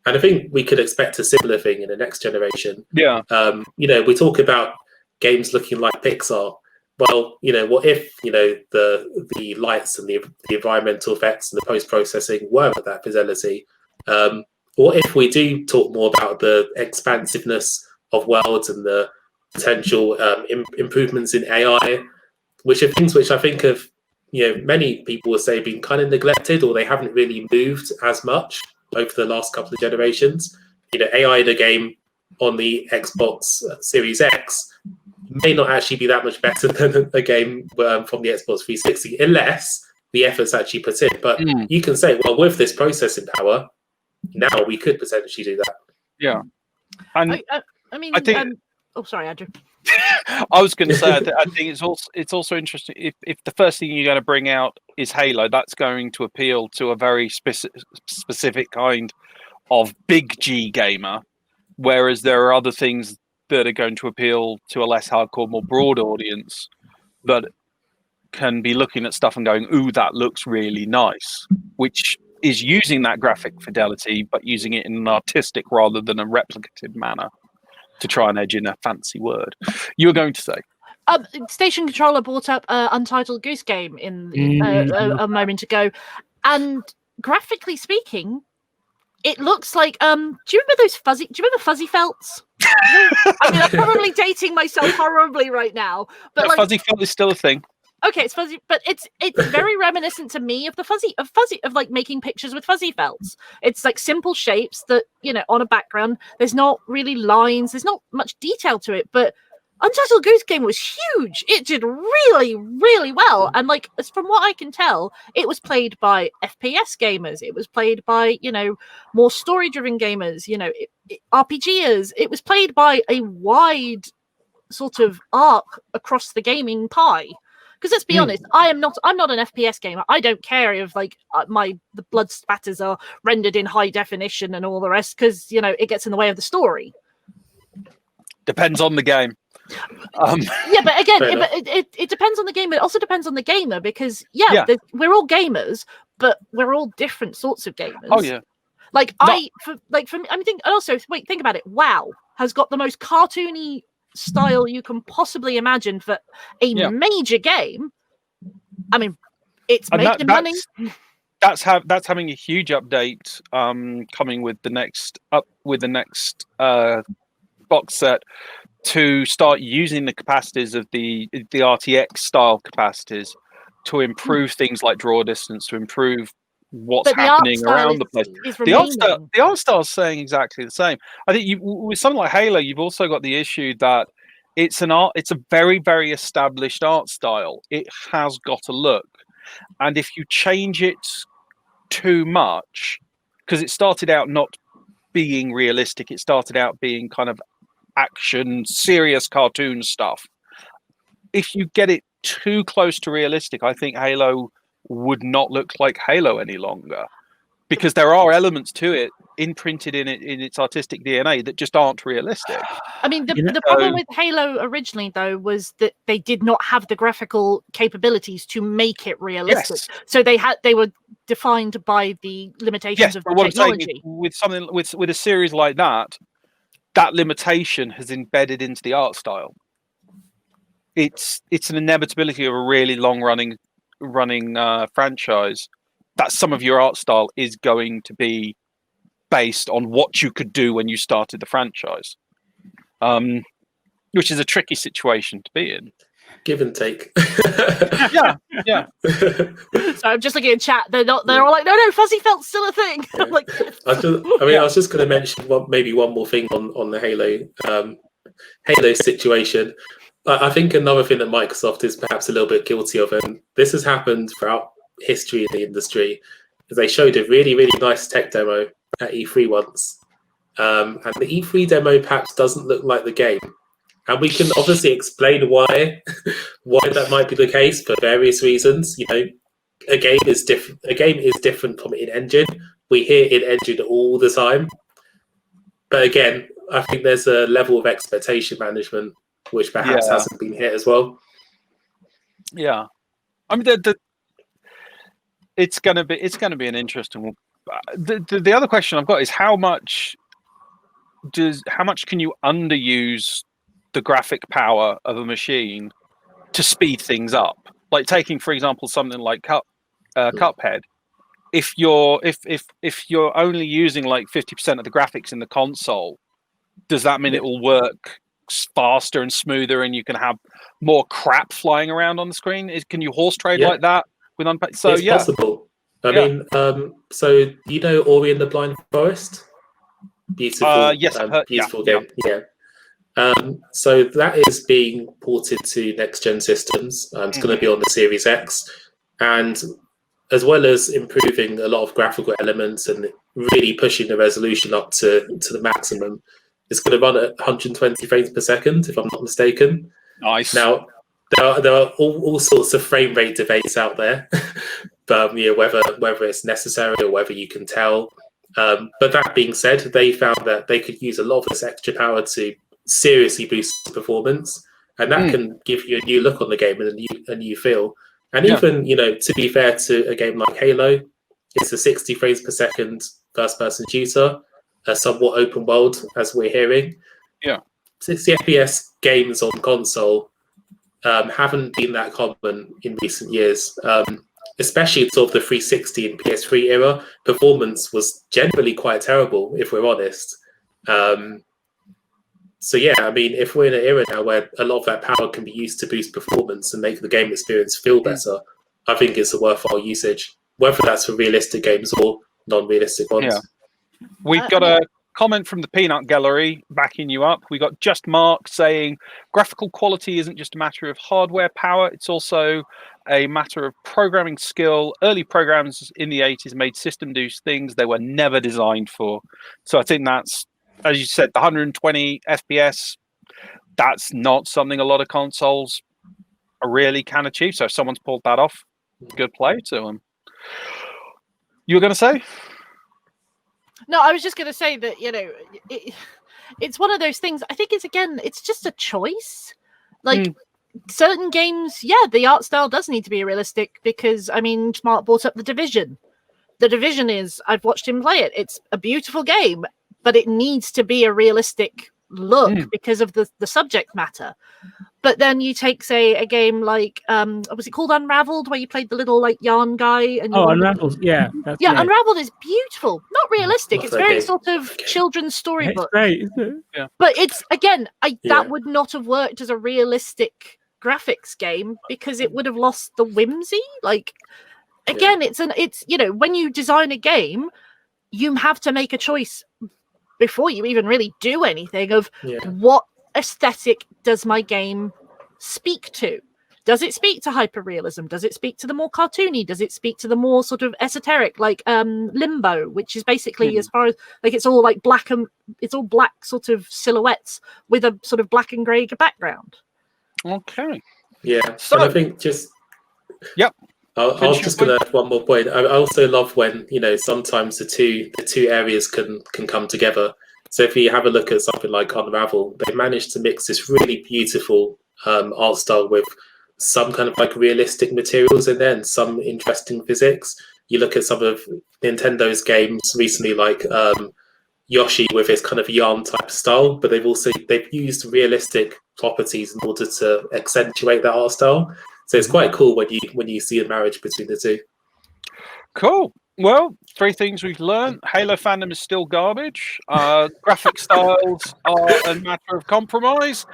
And I think we could expect a similar thing in the next generation. We talk about games looking like Pixar. well, what if the lights and the environmental effects and the post processing were at that fidelity? What if we do talk more about the expansiveness of worlds and the potential improvements in AI, which are things which I think have, many people would say been kind of neglected, or they haven't really moved as much over the last couple of generations. AI in a game on the Xbox Series X may not actually be that much better than a game from the Xbox 360, unless the effort's actually put in. But you can say, well, with this processing power, now we could potentially do that. Yeah. And I mean, I think. Oh, sorry, Andrew. I was going to say, I think it's also interesting if the first thing you're going to bring out is Halo, that's going to appeal to a very specific kind of big G gamer, whereas there are other things that are going to appeal to a less hardcore, more broad audience that can be looking at stuff and going, "Ooh, that looks really nice," which is using that graphic fidelity, but using it in an artistic rather than a replicative manner. To try and edge in a fancy word, you were going to say. Station Controller brought up Untitled Goose Game in a moment ago, and graphically speaking, it looks like. Do you remember those fuzzy? Do you remember fuzzy felts? I mean, I'm probably dating myself horribly right now, but like, fuzzy felt is still a thing. Okay, it's fuzzy, but it's very reminiscent to me of like making pictures with fuzzy felts. It's like simple shapes that, on a background. There's not really lines. There's not much detail to it. But Untitled Goose Game was huge. It did really, really well. And like, as from what I can tell, it was played by FPS gamers. It was played by more story-driven gamers. RPGers. It was played by a wide sort of arc across the gaming pie. Because let's be honest, I'm not an FPS gamer. I don't care if like the blood spatters are rendered in high definition and all the rest, because it gets in the way of the story. Depends on the game. Yeah, but again, it depends on the game. It also depends on the gamer, because we're all gamers, but we're all different sorts of gamers. Oh yeah. Like think about it. WoW has got the most cartoony style you can possibly imagine for a major game. I mean, it's making money. That's having a huge update coming with the next box set to start using the capacities of the RTX style capacities to improve things like draw distance, to improve what's happening around the place. The art style is saying exactly the same. I think with something like Halo, you've also got the issue that it's a very, very established art style. It has got a look, and if you change it too much, because it started out not being realistic, it started out being kind of action, serious cartoon stuff. If you get it too close to realistic, I think Halo would not look like Halo any longer, because there are elements to it imprinted in its artistic DNA that just aren't realistic. I mean, the problem with Halo originally, though, was that they did not have the graphical capabilities to make it realistic. Yes. So they were defined by the limitations of the technology. With something with a series like that limitation has embedded into the art style. It's an inevitability of a really long running franchise that some of your art style is going to be based on what you could do when you started the franchise, which is a tricky situation to be in. Give and take. yeah. So I'm just looking at chat. They're all like, no, fuzzy felt's still a thing. Yeah. I'm like, I was just going to mention one more thing on the Halo situation. I think another thing that Microsoft is perhaps a little bit guilty of, and this has happened throughout history in the industry, is they showed a really, really nice tech demo at E3 once, and the E3 demo perhaps doesn't look like the game, and we can obviously explain why that might be the case for various reasons. A game is different from in-engine. We hear in-engine all the time, but again, I think there's a level of expectation management which perhaps hasn't been hit as well. Yeah, I mean, it's going to be an interesting one. The other question I've got is how much can you underuse the graphic power of a machine to speed things up. Like taking, for example, something like Cuphead. If you're only using like 50% of the graphics in the console, does that mean it will work faster and smoother, and you can have more crap flying around on the screen? Can you horse trade like that with unpacked? So it's possible. I mean, so you know Ori and the Blind Forest? Beautiful, beautiful game. Yeah. So that is being ported to next-gen systems. It's going to be on the Series X, and as well as improving a lot of graphical elements and really pushing the resolution up to the maximum, it's going to run at 120 frames per second, if I'm not mistaken. Nice. Now, there are all sorts of frame rate debates out there, but whether it's necessary or whether you can tell. But that being said, they found that they could use a lot of this extra power to seriously boost performance, and that can give you a new look on the game and a new feel. And even, to be fair to a game like Halo, it's a 60 frames per second first-person shooter, a somewhat open world, as we're hearing. Yeah. 60 FPS games on console haven't been that common in recent years. Especially sort of the 360 and PS3 era, performance was generally quite terrible, if we're honest. So yeah, I mean, if we're in an era now where a lot of that power can be used to boost performance and make the game experience feel better, I think it's a worthwhile usage, whether that's for realistic games or non-realistic ones. Yeah. We've got a comment from the Peanut Gallery backing you up. We got Just Mark saying graphical quality isn't just a matter of hardware power, it's also a matter of programming skill. Early programs in the 80s made system do things they were never designed for. So I think that's, as you said, the 120 FPS, that's not something a lot of consoles really can achieve. So if someone's pulled that off, good play to them. You were going to say? No, I was just going to say that, it's one of those things. I think it's just a choice. Like certain games, the art style does need to be realistic because, I mean, Smart brought up The Division. The Division I've watched him play it. It's a beautiful game, but it needs to be a realistic look because of the subject matter. But then you take, say, a game like was it called Unraveled, where you played the little like yarn guy? And Unraveled, Unraveled is beautiful, not realistic. It's very sort of children's storybook. Great, isn't it? Yeah. But it's that would not have worked as a realistic graphics game because it would have lost the whimsy. Like again, it's when you design a game, you have to make a choice before you even really do anything of what aesthetic does my game speak to? Does it speak to hyperrealism? Does it speak to the more cartoony? Does it speak to the more sort of esoteric, like Limbo, which is basically as far as like it's all like black sort of silhouettes with a sort of black and grey background. Okay. Yeah. So and I think I was just going to add one more point. I also love when sometimes the two areas can come together. So if you have a look at something like Unravel, they managed to mix this really beautiful art style with some kind of like realistic materials in there and some interesting physics. You look at some of Nintendo's games recently, like Yoshi with his kind of yarn type style, but they've used realistic properties in order to accentuate that art style. So it's quite cool when you see a marriage between the two. Cool. Well, 3 things we've learned. Halo fandom is still garbage. Graphic styles are a matter of compromise.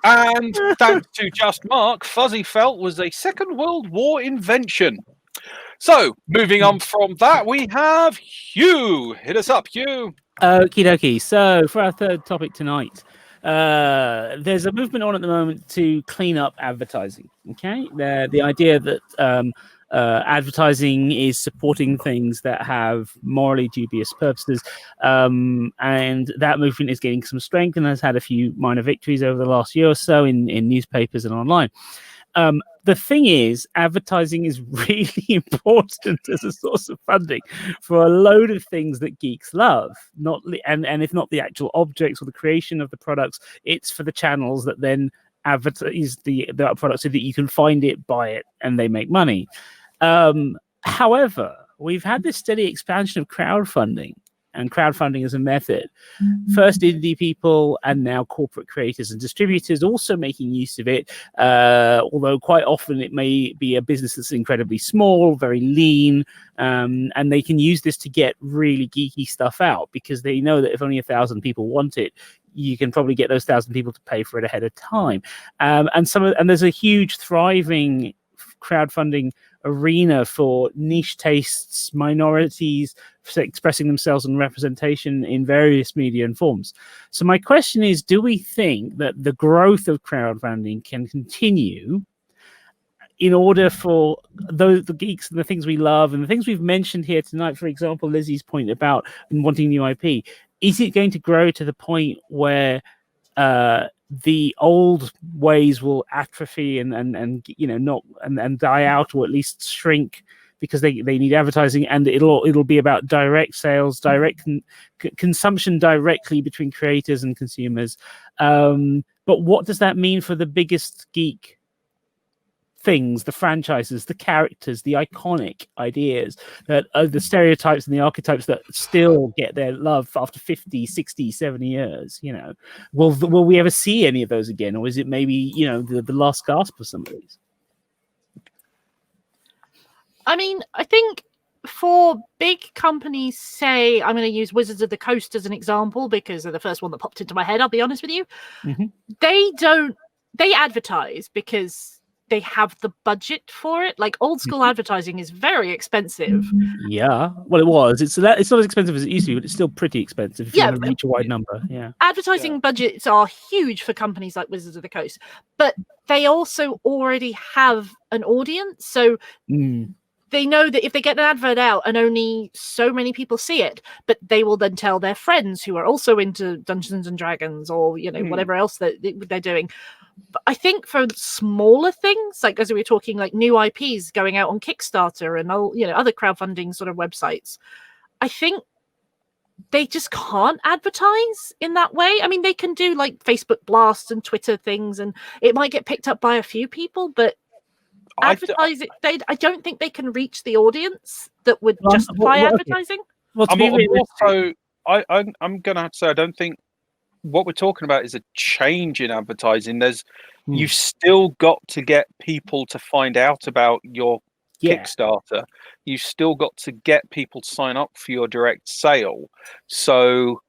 And thanks to Just Mark, fuzzy felt was a Second World War invention. So, moving on from that, we have Hugh. Hit us up, Hugh. Okie dokie. So, for our third topic tonight, there's a movement on at the moment to clean up advertising. Okay, the idea that advertising is supporting things that have morally dubious purposes, and that movement is gaining some strength and has had a few minor victories over the last year or so in newspapers and online. The thing is, advertising is really important as a source of funding for a load of things that geeks love. And if not the actual objects or the creation of the products, it's for the channels that then advertise the product so that you can find it, buy it, and they make money. However, we've had this steady expansion of crowdfunding, and crowdfunding as a method. First indie people and now corporate creators and distributors also making use of it, although quite often it may be a business that's incredibly small, very lean, and they can use this to get really geeky stuff out because they know that if only 1,000 people want it, you can probably get those 1,000 people to pay for it ahead of time. And there's a huge thriving crowdfunding arena for niche tastes, minorities expressing themselves and representation in various media and forms. So my question is, do we think that the growth of crowdfunding can continue in order for the geeks and the things we love and the things we've mentioned here tonight? For example, Lizzie's point about wanting new IP. Is it going to grow to the point where the old ways will atrophy and die out, or at least shrink because they need advertising, and it'll be about direct sales, direct consumption directly between creators and consumers? But what does that mean for the biggest geek things, the franchises, the characters, the iconic ideas, that the stereotypes and the archetypes that still get their love after 50, 60, 70 years? Will we ever see any of those again, or is it maybe the last gasp of some of these? I mean, I think for big companies, say, I'm going to use Wizards of the Coast as an example because they're the first one that popped into my head, I'll be honest with you. Mm-hmm. They advertise because they have the budget for it. Like, old school advertising is very expensive. Yeah, well, it was. It's not as expensive as it used to be, but it's still pretty expensive if you want to reach a wide number. Yeah, advertising budgets are huge for companies like Wizards of the Coast, but they also already have an audience, so they know that if they get an advert out and only so many people see it, but they will then tell their friends who are also into Dungeons and Dragons or whatever else that they're doing. But I think for smaller things, like as we were talking, like new IPs going out on Kickstarter and other crowdfunding sort of websites, I think they just can't advertise in that way. I mean, they can do like Facebook blasts and Twitter things, and it might get picked up by a few people, but advertising, I don't think they can reach the audience that would justify advertising. Well, to be realistic, I'm going to have to say, I don't think what we're talking about is a change in advertising. You've still got to get people to find out about your Kickstarter. You've still got to get people to sign up for your direct sale. So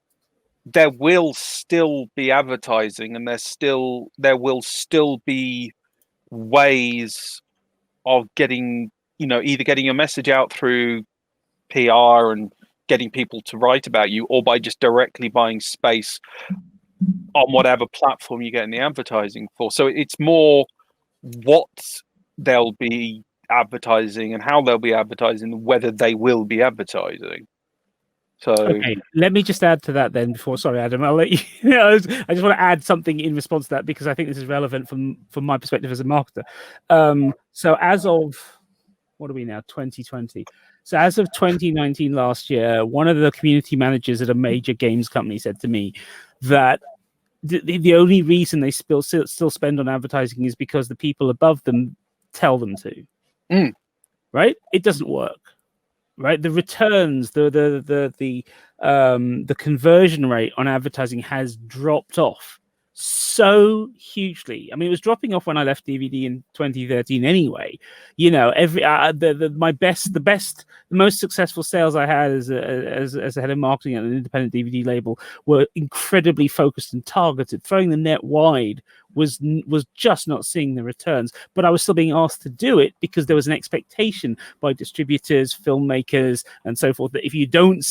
there will still be advertising, and there will still be ways of getting, either getting your message out through PR and getting people to write about you, or by just directly buying space on whatever platform you get in the advertising for. So it's more what they'll be advertising and how they'll be advertising, whether they will be advertising. So okay, let me just add to that then before. Sorry, Adam, I'll let you. I just want to add something in response to that because I think this is relevant from my perspective as a marketer. So as of, what are we now, 2020? So as of 2019, last year, one of the community managers at a major games company said to me that the only reason they still spend on advertising is because the people above them tell them to. Right? It doesn't work. Right, the returns, the conversion rate on advertising has dropped off so hugely. I mean, it was dropping off when I left DVD in 2013 anyway. The most successful sales I had as a head of marketing at an independent DVD label were incredibly focused and targeted. Throwing the net wide was just not seeing the returns, but I was still being asked to do it because there was an expectation by distributors, filmmakers, and so forth that if you don't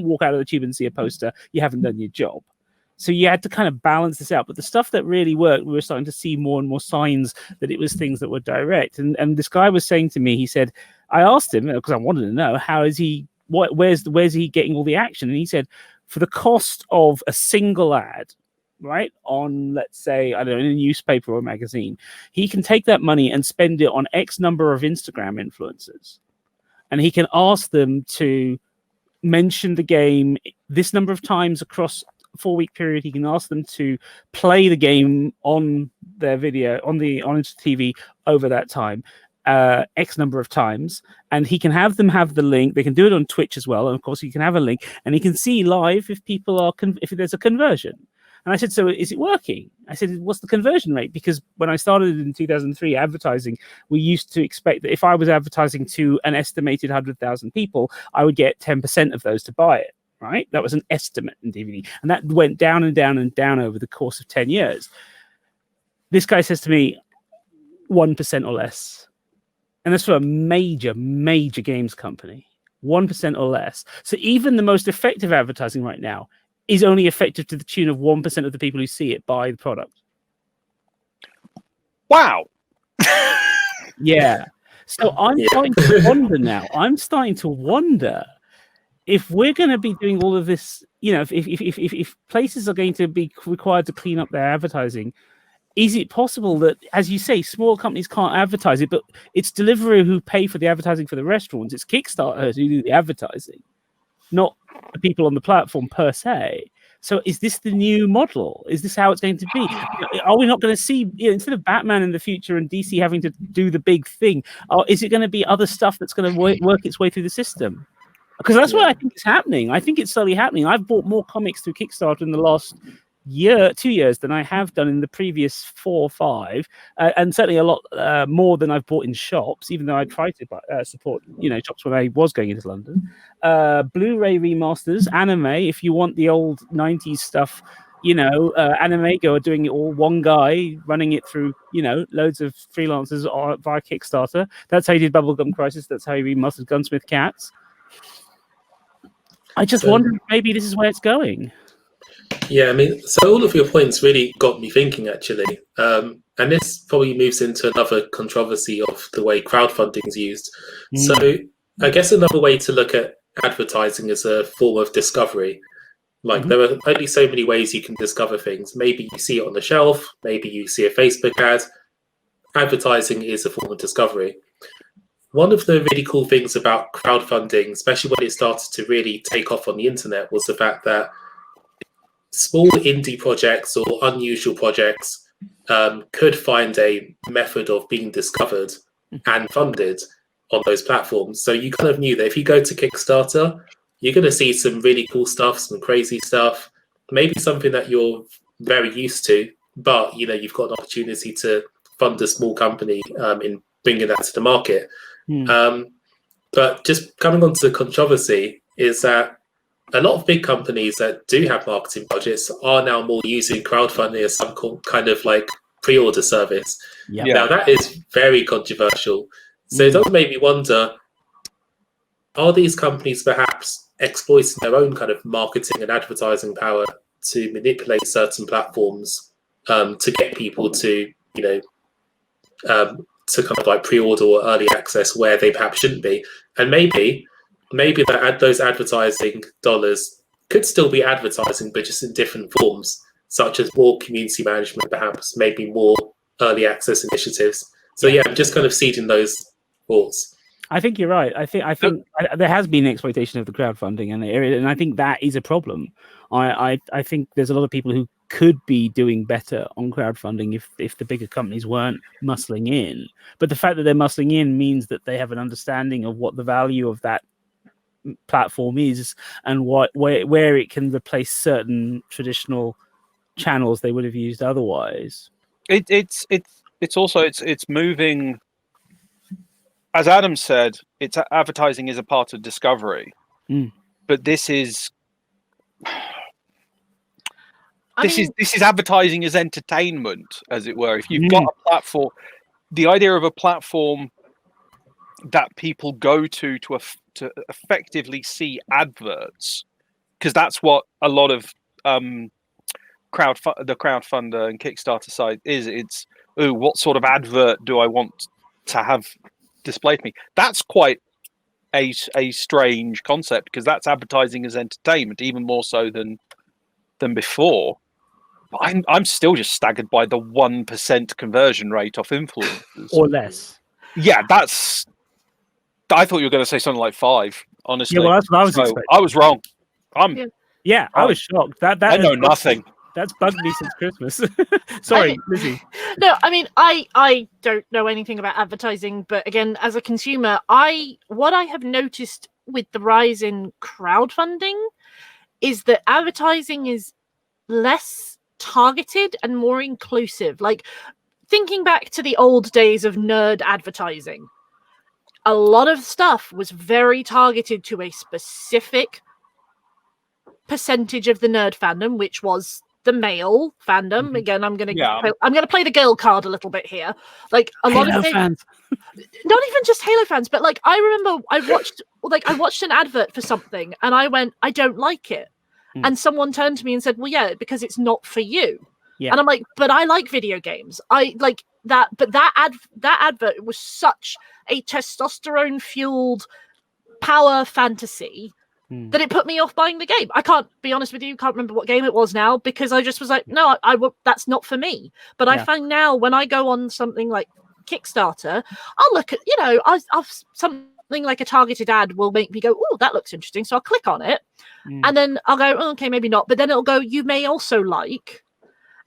walk out of the tube and see a poster, you haven't done your job. So you had to kind of balance this out. But the stuff that really worked, we were starting to see more and more signs that it was things that were direct. And this guy was saying to me, he said, I asked him, because I wanted to know, where's he getting all the action? And he said, for the cost of a single ad, right, on, let's say, I don't know, in a newspaper or a magazine, he can take that money and spend it on X number of Instagram influencers. And he can ask them to mention the game this number of times across 4-week period. He can ask them to play the game on their video on TV over that time, X number of times, and he can have them have the link. They can do it on Twitch as well, and of course he can have a link, and he can see live if people are if there's a conversion. And I said, so is it working? I said, what's the conversion rate? Because when I started in 2003 advertising, we used to expect that if I was advertising to an estimated 100,000 people, I would get 10% of those to buy it. Right? That was an estimate in DVD, and that went down and down and down over the course of 10 years. This guy says to me, 1% or less. And that's for a major games company. 1% or less. So even the most effective advertising right now is only effective to the tune of 1% of the people who see it buy the product. Wow. Yeah. So I'm starting to wonder now. I'm starting to wonder if we're going to be doing all of this, if places are going to be required to clean up their advertising, is it possible that, as you say, small companies can't advertise it, but it's Deliveroo who pay for the advertising for the restaurants? It's Kickstarter who do the advertising, not the people on the platform per se. So is this the new model? Is this how it's going to be? Are we not going to see, instead of Batman in the future and DC having to do the big thing, is it going to be other stuff that's going to work its way through the system? Because that's what I think is happening. I think it's slowly happening. I've bought more comics through Kickstarter in the last 2 years than I have done in the previous 4 or 5, and certainly a lot more than I've bought in shops, even though I tried to support shops when I was going into London. Blu-ray remasters, anime, if you want the old 90s stuff, Anime Go are doing it all, one guy running it through loads of freelancers via Kickstarter. That's how he did Bubblegum Crisis, that's how he remastered Gunsmith Cats. I just wonder if maybe this is where it's going. Yeah, I mean, so all of your points really got me thinking, actually. And this probably moves into another controversy of the way crowdfunding is used. So I guess another way to look at advertising as a form of discovery. There are only so many ways you can discover things. Maybe you see it on the shelf. Maybe you see a Facebook ad. Advertising is a form of discovery. One of the really cool things about crowdfunding, especially when it started to really take off on the internet, was the fact that small indie projects or unusual projects could find a method of being discovered and funded on those platforms. So you kind of knew that if you go to Kickstarter, you're going to see some really cool stuff, some crazy stuff, maybe something that you're very used to, but you've got an opportunity to fund a small company in bringing that to the market. But just coming on to the controversy is that a lot of big companies that do have marketing budgets are now more using crowdfunding as some kind of pre-order service. Yeah. Now that is very controversial. So it does make me wonder, are these companies perhaps exploiting their own kind of marketing and advertising power to manipulate certain platforms to get people to, to kind of pre-order or early access where they perhaps shouldn't be? And maybe those advertising dollars could still be advertising, but just in different forms, such as more community management, perhaps, maybe more early access initiatives. So I'm just kind of seeding those thoughts. I think you're right. I think there has been exploitation of the crowdfunding in the area, and I think that is a problem. I think there's a lot of people who could be doing better on crowdfunding if the bigger companies weren't muscling in. But the fact that they're muscling in means that they have an understanding of what the value of that platform is and where it can replace certain traditional channels they would have used otherwise. It's also moving. As Adam said, advertising is a part of discovery, but this is advertising as entertainment, as it were. If you've got a platform, the idea of a platform that people go to effectively see adverts, because that's what a lot of the crowdfunder and Kickstarter side is. It's what sort of advert do I want to have displayed to me? That's quite a strange concept, because that's advertising as entertainment, even more so than before. But I'm still just staggered by the 1% conversion rate off influencers or less. Yeah, I thought you were going to say something like 5. Honestly, yeah, well, that's what I was expecting. I was wrong. I was shocked. That I know nothing. That's bugged me since Christmas. Sorry, Lizzie. No, I mean, I don't know anything about advertising, but again, as a consumer, what I have noticed with the rise in crowdfunding is that advertising is less targeted and more inclusive. Like, thinking back to the old days of nerd advertising, a lot of stuff was very targeted to a specific percentage of the nerd fandom, which was the male fandom. Again, I'm gonna play the girl card a little bit here. Like a lot of fans, not even just Halo fans, but like I remember I watched an advert for something and I went, I don't like it, and someone turned to me and said, well, yeah, because it's not for you. Yeah. And I'm like, but I like video games. I like that, but that advert was such a testosterone fueled power fantasy that it put me off buying the game. I can't be honest with you, can't remember what game it was now, because I just was like, no, that's not for me. But I find now when I go on something like Kickstarter, I'll look at, I'll something like a targeted ad will make me go, oh, that looks interesting. So I'll click on it and then I'll go, oh, okay, maybe not. But then it'll go, you may also like.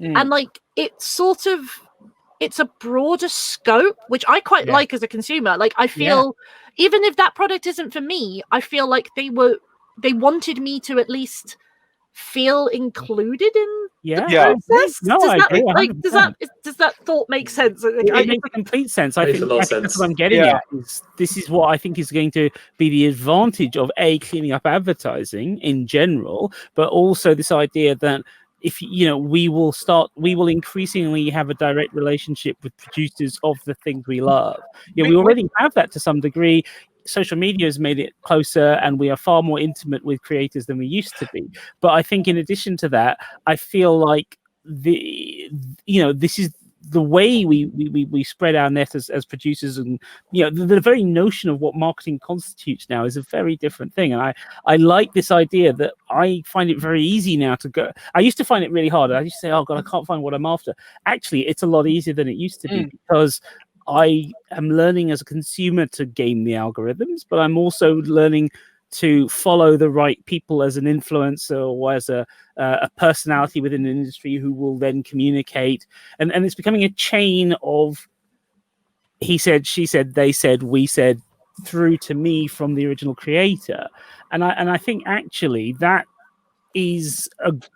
And like it's a broader scope, which I quite like as a consumer. Like I feel even if that product isn't for me, I feel like they wanted me to at least feel included in the process. No, does that thought make sense? It makes complete sense. I think that's what I'm getting at. This is what I think is going to be the advantage of cleaning up advertising in general, but also this idea that if we will increasingly have a direct relationship with producers of the things we love. We already have that to some degree. Social media has made it closer, and we are far more intimate with creators than we used to be. But I think in addition to that, I feel like this is the way we spread our net as producers, and the very notion of what marketing constitutes now is a very different thing. And I like this idea that I find it very easy now to go. I used to find it really hard. I used to say, oh God, I can't find what I'm after. Actually, it's a lot easier than it used to be, because I am learning as a consumer to game the algorithms, but I'm also learning to follow the right people as an influencer or as a personality within an industry who will then communicate. And it's becoming a chain of he said, she said, they said, we said, through to me from the original creator. And I think actually that is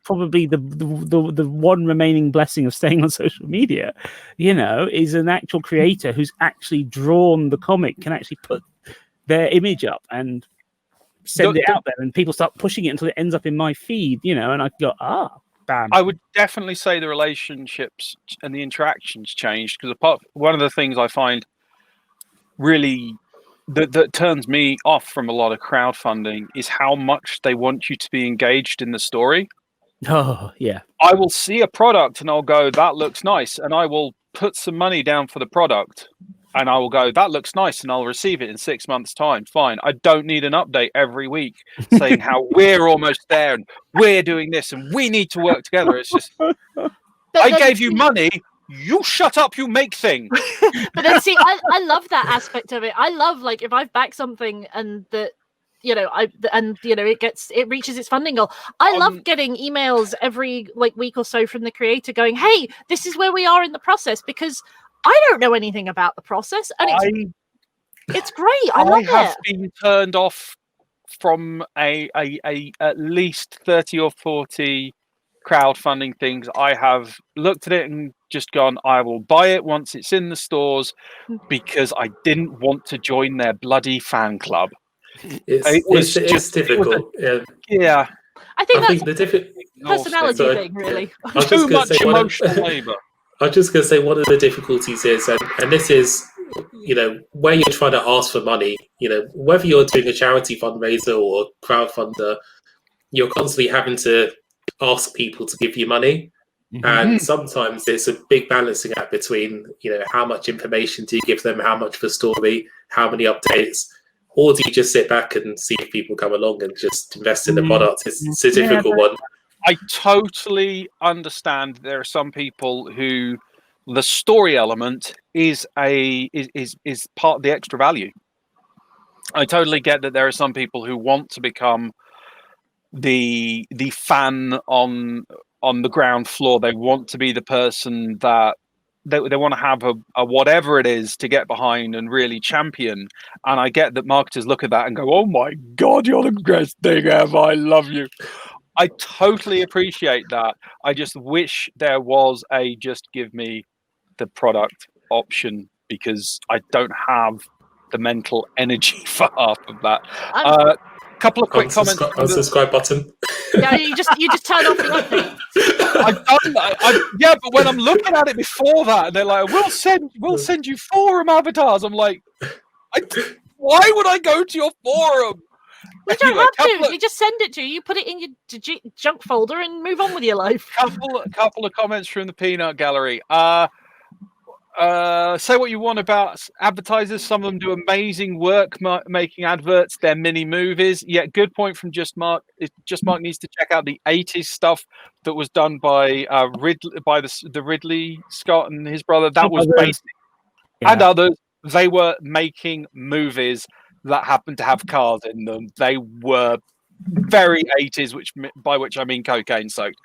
probably the one remaining blessing of staying on social media, is an actual creator who's actually drawn the comic, can actually put their image up and send it out there, and people start pushing it until it ends up in my feed, and I go, bam. I would definitely say the relationships and the interactions changed, because one of the things I find really that turns me off from a lot of crowdfunding is how much they want you to be engaged in the story. Oh, yeah. I will see a product and I'll go, that looks nice, and I will put some money down for the product. And I will go, that looks nice, and I'll receive it in 6 months' time. Fine. I don't need an update every week saying how we're almost there and we're doing this and we need to work together. It's just, I gave you money. You shut up. You make things. But then, see, I love that aspect of it. I love, like, if I've backed something and that, it reaches its funding goal. I love getting emails every week or so from the creator going, hey, this is where we are in the process, because I don't know anything about the process, and it's great. I love it. I have been turned off from a at least 30 or 40 crowdfunding things. I have looked at it and just gone, I will buy it once it's in the stores, because I didn't want to join their bloody fan club. It's difficult. Yeah. I think that's the personality thing, really. Too much emotional labour. I was just going to say, one of the difficulties is, and this is, where you're trying to ask for money, whether you're doing a charity fundraiser or crowdfunder, you're constantly having to ask people to give you money. Mm-hmm. And sometimes it's a big balancing act between, how much information do you give them, how much for story, how many updates, or do you just sit back and see if people come along and just invest in the product? It's a difficult one. I totally understand there are some people who the story element is part of the extra value. I totally get that there are some people who want to become the fan on on the ground floor. They want to be the person that they want to have a whatever it is to get behind and really champion. And I get that marketers look at that and go, "Oh my God, you're the best thing ever. I love you." I totally appreciate that. I just wish there was a just give me the product option, because I don't have the mental energy for half of that. Couple of quick comments. Unsubscribe button. Yeah, you just turn off the update. I've done that. Yeah, but when I'm looking at it before that, and they're like, "We'll send you forum avatars." I'm like, why would I go to your forum? You don't have to. They just send it to you. You put it in your junk folder and move on with your life. Couple of comments from the Peanut Gallery. Say what you want about advertisers. Some of them do amazing work making adverts. They're mini movies. Yeah, good point from Just Mark. Just Mark needs to check out the 80s stuff that was done by the Ridley Scott and his brother. That was basic. Yeah. And others. They were making movies that happened to have cars in them. They were very 80s, by which I mean cocaine soaked.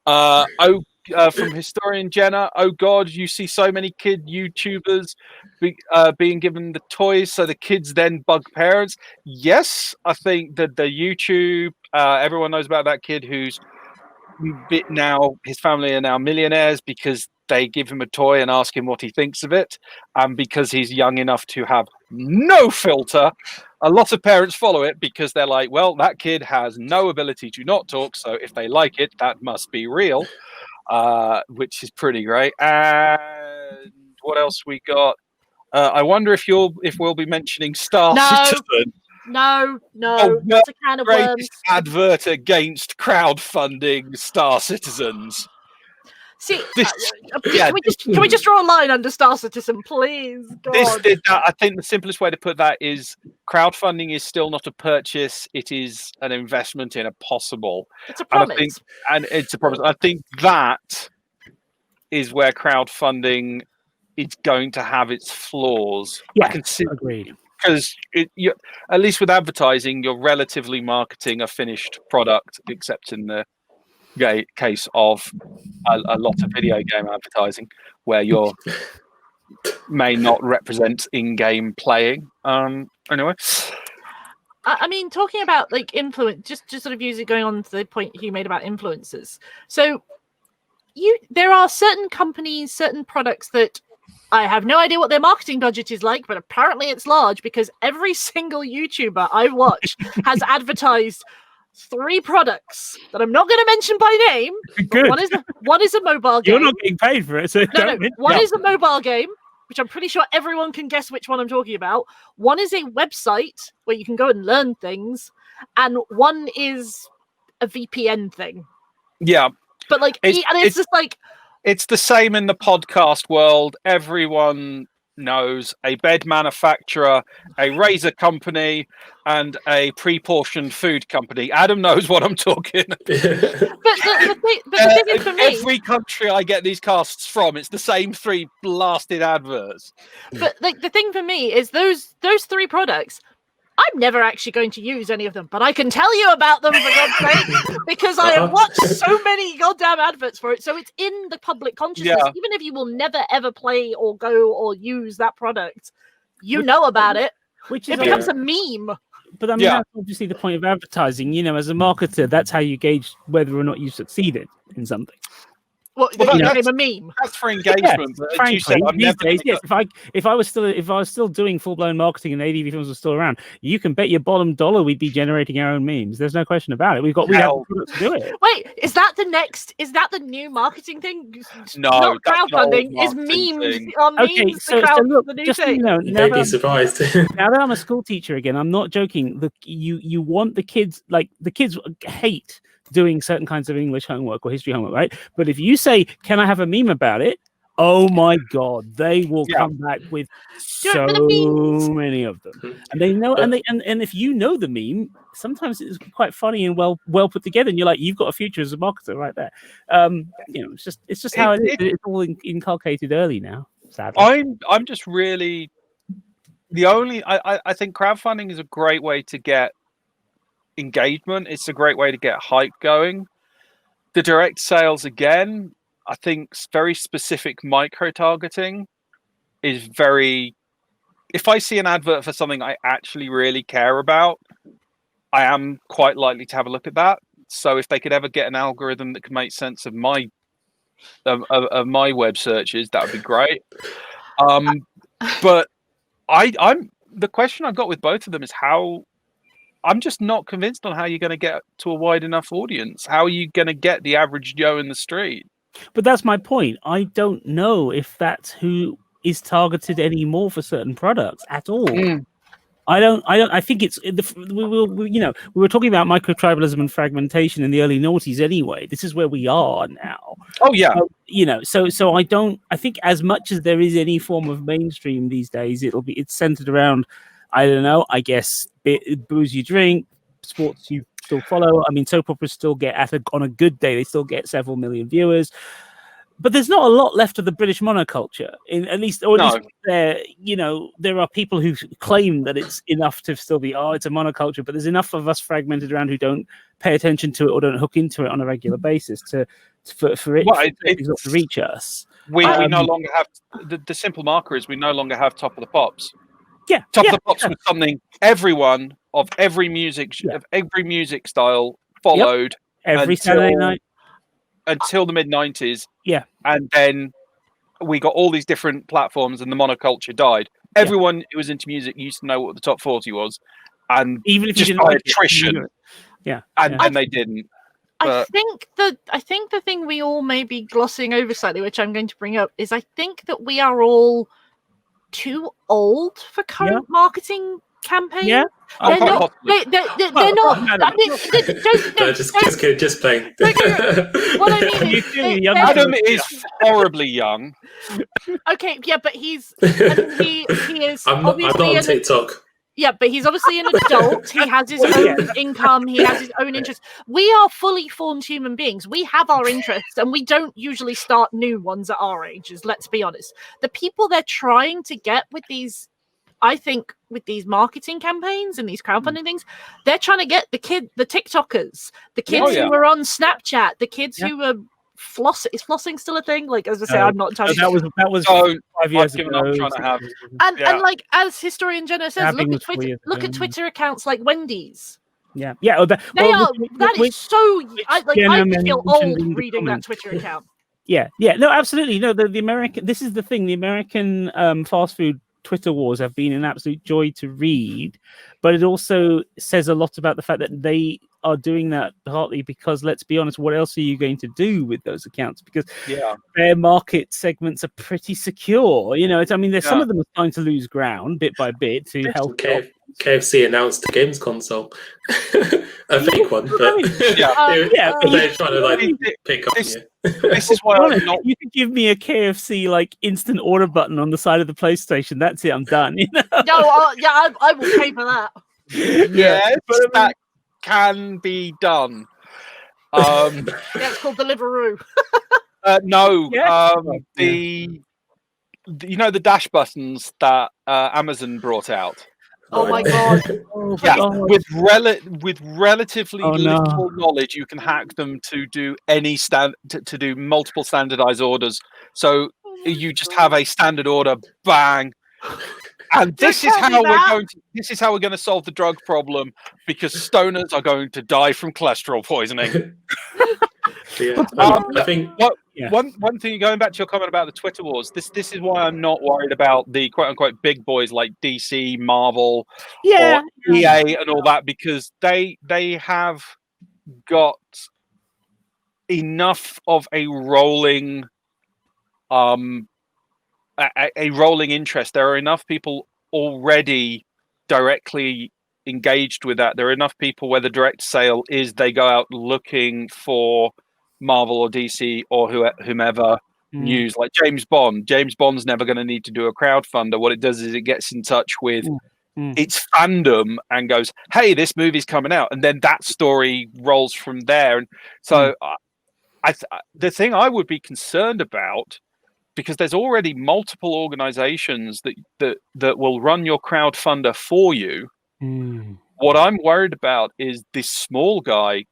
From historian Jenna, oh God, you see so many kid YouTubers being given the toys, so the kids then bug parents. Yes, I think that the YouTube, everyone knows about that kid who's now, his family are now millionaires because they give him a toy and ask him what he thinks of it. And because he's young enough to have no filter, a lot of parents follow it because they're like, well, that kid has no ability to not talk, so if they like it, that must be real. Which is pretty great. And what else we got? I wonder if we'll be mentioning Star Citizen. No, that's a can of worms. Advert against crowdfunding Star Citizens. See, can we just draw a line under Star Citizen, please? God. I think the simplest way to put that is crowdfunding is still not a purchase; it is an investment in a possible. It's a promise, and it's a promise. I think that is where crowdfunding is going to have its flaws. Yeah, I can see. Agreed. Because at least with advertising, you're relatively marketing a finished product, except in the case of a lot of video game advertising, where you may not represent in-game playing. Anyway, I mean, talking about like influence, just sort of going on to the point you made about influencers. So, there are certain companies, certain products that I have no idea what their marketing budget is like, but apparently it's large because every single YouTuber I watch has advertised 3 products that I'm not going to mention by name. Good. One is a mobile game. You're not getting paid for it, so no. One is a mobile game, which I'm pretty sure everyone can guess which one I'm talking about. One is a website where you can go and learn things, and one is a VPN thing. Yeah, but like, it's just like. It's the same in the podcast world. Everyone knows a bed manufacturer, a razor company, and a pre-portioned food company. Adam knows what I'm talking. But the thing is, for me, every country I get these casts from, it's the same 3 blasted adverts. But like the thing for me is those 3 products. I'm never actually going to use any of them, but I can tell you about them, for God's sake, because I have watched so many goddamn adverts for it. So it's in the public consciousness. Yeah. Even if you will never, ever play or go or use that product, you know about it. It becomes a meme. But I mean, that's obviously the point of advertising. You know, as a marketer, that's how you gauge whether or not you succeeded in something. Well, became a meme. That's for engagement. Yeah, frankly, these days, yes. If I was still doing full blown marketing and ADV films were still around, you can bet your bottom dollar we'd be generating our own memes. There's no question about it. We have the products to do it. Wait, is that the new marketing thing? No, not crowdfunding. Is memes? Okay, so look, the new just thing? You'd be surprised. Now that I'm a school teacher again, I'm not joking. You want the kids hate doing certain kinds of English homework or history homework, right? But if you say, "Can I have a meme about it?" Oh my God, they will come back with so many of them, and they know. And if you know the meme, sometimes it's quite funny and well put together, and you're like, you've got a future as a marketer right there. It's just how it is. It's all inculcated early now. Sadly, I'm just really I think crowdfunding is a great way to get engagement. It's a great way to get hype going. The direct sales, again, I think very specific micro-targeting is very... If I see an advert for something I actually really care about, I am quite likely to have a look at that. So if they could ever get an algorithm that could make sense of my web searches, that would be great. But I'm the question I've got with both of them is how... I'm just not convinced on how you're going to get to a wide enough audience. How are you going to get the average Joe in the street? But that's my point. I don't know if that's who is targeted anymore for certain products at all. I think it's we were talking about microtribalism and fragmentation in the early noughties anyway. This is where we are now. Oh yeah. So I think as much as there is any form of mainstream these days, it's centered around, I don't know, I guess booze you drink, sports you still follow. I mean, soap operas still get on a good day, they still get several million viewers. But there's not a lot left of the British monoculture, at least there are people who claim that it's enough to still be, it's a monoculture, but there's enough of us fragmented around who don't pay attention to it or don't hook into it on a regular basis for it to reach us. We no longer have the simple marker is we no longer have Top of the Pops. Yeah, Top of the Pops was something everyone of every music style followed every Saturday night. Until the mid-90s. Yeah. And then we got all these different platforms and the monoculture died. Everyone who was into music used to know what the top 40 was. And even if just you didn't by like attrition. And they didn't. I think the thing we all may be glossing over slightly, which I'm going to bring up, is I think that we are all too old for current marketing campaigns. Yeah. They're not. They're not. Just playing. What I mean is, Adam is horribly young. Okay, yeah, but he is. I'm not on TikTok. Yeah, but he's obviously an adult. He has his own income. He has his own interests. We are fully formed human beings. We have our interests, and we don't usually start new ones at our ages. Let's be honest. The people they're trying to get with these, I think, with these marketing campaigns and these crowdfunding things, they're trying to get the TikTokers, the kids who are on Snapchat, the kids who are flossing. Is flossing still a thing? Like, as I say, I'm not entirely sure. That was 5 years ago. Trying to have. And like, as historian Jenna says, look at Twitter accounts like Wendy's. Yeah. That is so. I feel old reading that Twitter account. Yeah. No, absolutely. No, the American. This is the thing. The American fast food Twitter wars have been an absolute joy to read, but it also says a lot about the fact that they are doing that partly because, let's be honest, what else are you going to do with those accounts? Because their market segments are pretty secure. There's some of them are starting to lose ground bit by bit to help. KFC announced a games console, a fake one, but they're trying to pick up. This is why I'm not. You could give me a KFC instant order button on the side of the PlayStation. That's it. I'm done. No, I will pay for that. Yes, but that can be done. It's called Deliveroo. No, the dash buttons that Amazon brought out. Oh my god! With relatively little knowledge, you can hack them to do to do multiple standardized orders. So you just have a standard order, bang. And this is how we're going to solve the drug problem, because stoners are going to die from cholesterol poisoning. I think one thing, going back to your comment about the Twitter wars, this is why I'm not worried about the quote unquote big boys like DC, Marvel, or EA and all that, because they have got enough of a rolling a rolling interest. There are enough people already directly engaged with that. There are enough people where the direct sale is they go out looking for Marvel or DC or whomever news, like James Bond. James Bond's never going to need to do a crowdfunder. What it does is it gets in touch with its fandom and goes, hey, this movie's coming out, and then that story rolls from there. And so the thing I would be concerned about, because there's already multiple organizations that will run your crowdfunder for you. What I'm worried about is this small guy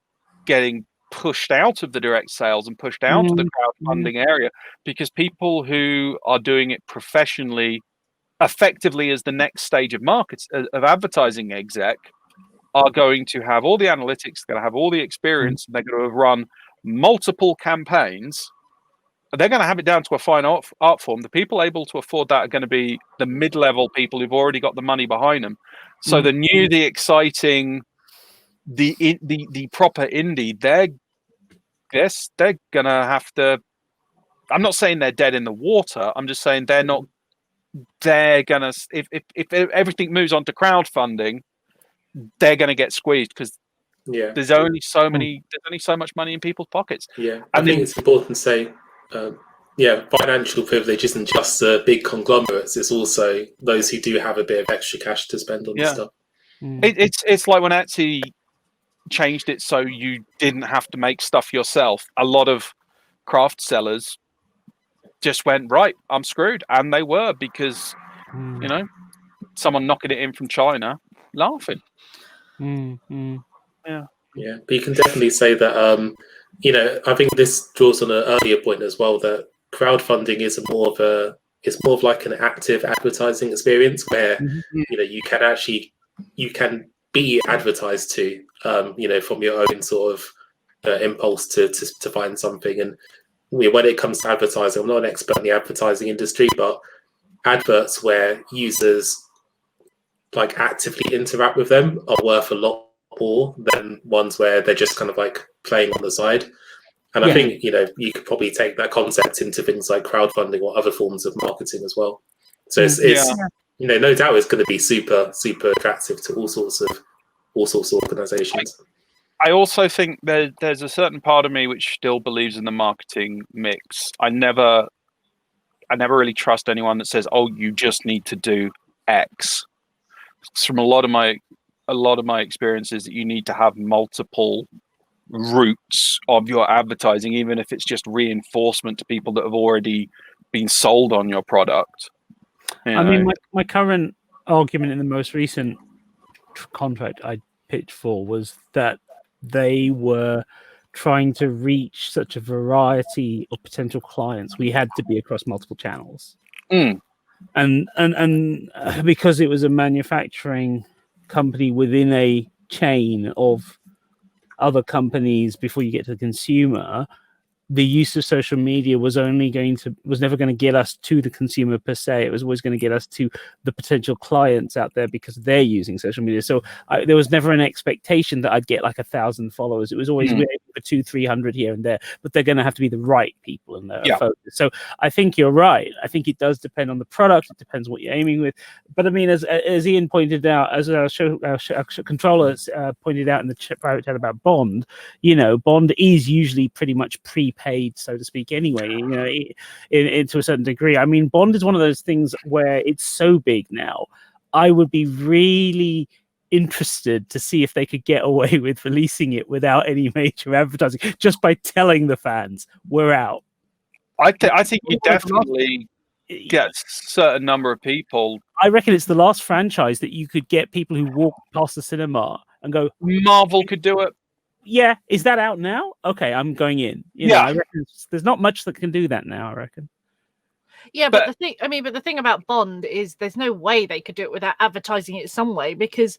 getting pushed out of the direct sales and pushed out of the crowdfunding area, because people who are doing it professionally, effectively as the next stage of markets of advertising exec, are going to have all the analytics, going to have all the experience, and they're going to have run multiple campaigns. They're going to have it down to a fine art form. The people able to afford that are going to be the mid-level people who've already got the money behind them. So the new, the exciting, the proper indie, they're going to have to. I'm not saying they're dead in the water. I'm just saying they're not. They're going to, if everything moves on to crowdfunding, they're going to get squeezed, because there's only so much money in people's pockets. I think it's important to say. Financial privilege isn't just big conglomerates. It's also those who do have a bit of extra cash to spend on this stuff. It's like when Etsy changed it so you didn't have to make stuff yourself. A lot of craft sellers just went, right, I'm screwed, and they were, because someone knocking it in from China, laughing. Yeah, but you can definitely say that. I think this draws on an earlier point as well, that crowdfunding is more of like an active advertising experience where you can be advertised to, from your own sort of impulse to find something. And when it comes to advertising, I'm not an expert in the advertising industry, but adverts where users like actively interact with them are worth a lot more than ones where they're just kind of like playing on the side. And I think you could probably take that concept into things like crowdfunding or other forms of marketing as well. So it's no doubt it's going to be super attractive to all sorts of organizations. I also think there's a certain part of me which still believes in the marketing mix. I never really trust anyone that says, "Oh, you just need to do X." It's from a lot of my experiences that you need to have multiple routes of your advertising, even if it's just reinforcement to people that have already been sold on your product. I mean, my current argument in the most recent contract I pitched for was that they were trying to reach such a variety of potential clients. We had to be across multiple channels. And because it was a manufacturing company within a chain of other companies before you get to the consumer, the use of social media was never going to get us to the consumer per se. It was always going to get us to the potential clients out there because they're using social media. So there was never an expectation that I'd get like 1,000 followers. It was always 200-300 here and there, but they're going to have to be the right people in their focus. So I think you're right. I think it does depend on the product. It depends what you're aiming with. But I mean, as Ian pointed out, as our controllers pointed out in the private chat about Bond, Bond is usually pretty much prepaid, so to speak, anyway, to a certain degree. I mean, Bond is one of those things where it's so big now. I would be really interested to see if they could get away with releasing it without any major advertising, just by telling the fans, we're out. I think you definitely get a certain number of people. I reckon it's the last franchise that you could get people who walk past the cinema and go, Marvel could do it. Yeah, is that out now? Okay, I'm going in. I reckon there's not much that can do that now, I reckon. Yeah, but the thing about Bond is there's no way they could do it without advertising it some way, because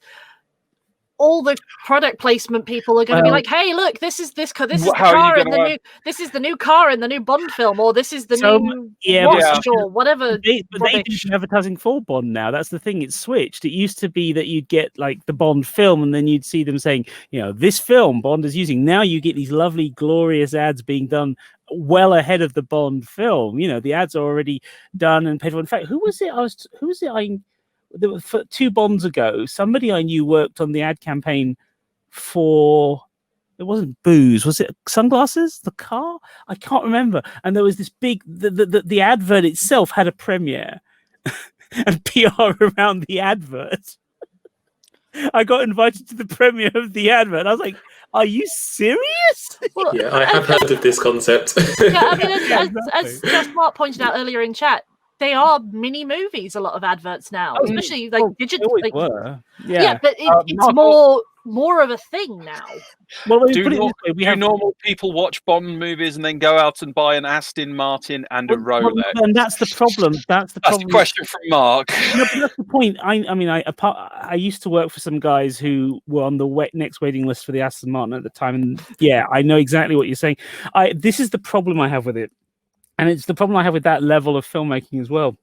all the product placement people are going to be like, "Hey, look, this is the car in the new. This is the new car in the new Bond film, or this is the new watch, or whatever." They do advertising for Bond now. That's the thing. It's switched. It used to be that you'd get like the Bond film, and then you'd see them saying, this film Bond is using. Now you get these lovely, glorious ads being done well ahead of the Bond film. The ads are already done and paid for. In fact, who was it? For 2 Bonds ago, somebody I knew worked on the ad campaign for, it wasn't booze, was it sunglasses, the car? I can't remember. And there was this big, the advert itself had a premiere and PR around the advert. I got invited to the premiere of the advert. I was like, are you serious? Yeah, I have heard of this concept. I mean, as Josh Mark pointed out earlier in chat, they are mini movies, a lot of adverts now, especially like digital. Were. Yeah, but it's more more of a thing now. Well, Do, put it nor- this way, we do have normal people watch Bond movies and then go out and buy an Aston Martin and a Rolex? and that's the problem. That's the That's problem. a question from Mark. No, but that's the point. I used to work for some guys who were on the next waiting list for the Aston Martin at the time, and yeah, I know exactly what you're saying. This is the problem I have with it, and it's the problem I have with that level of filmmaking as well.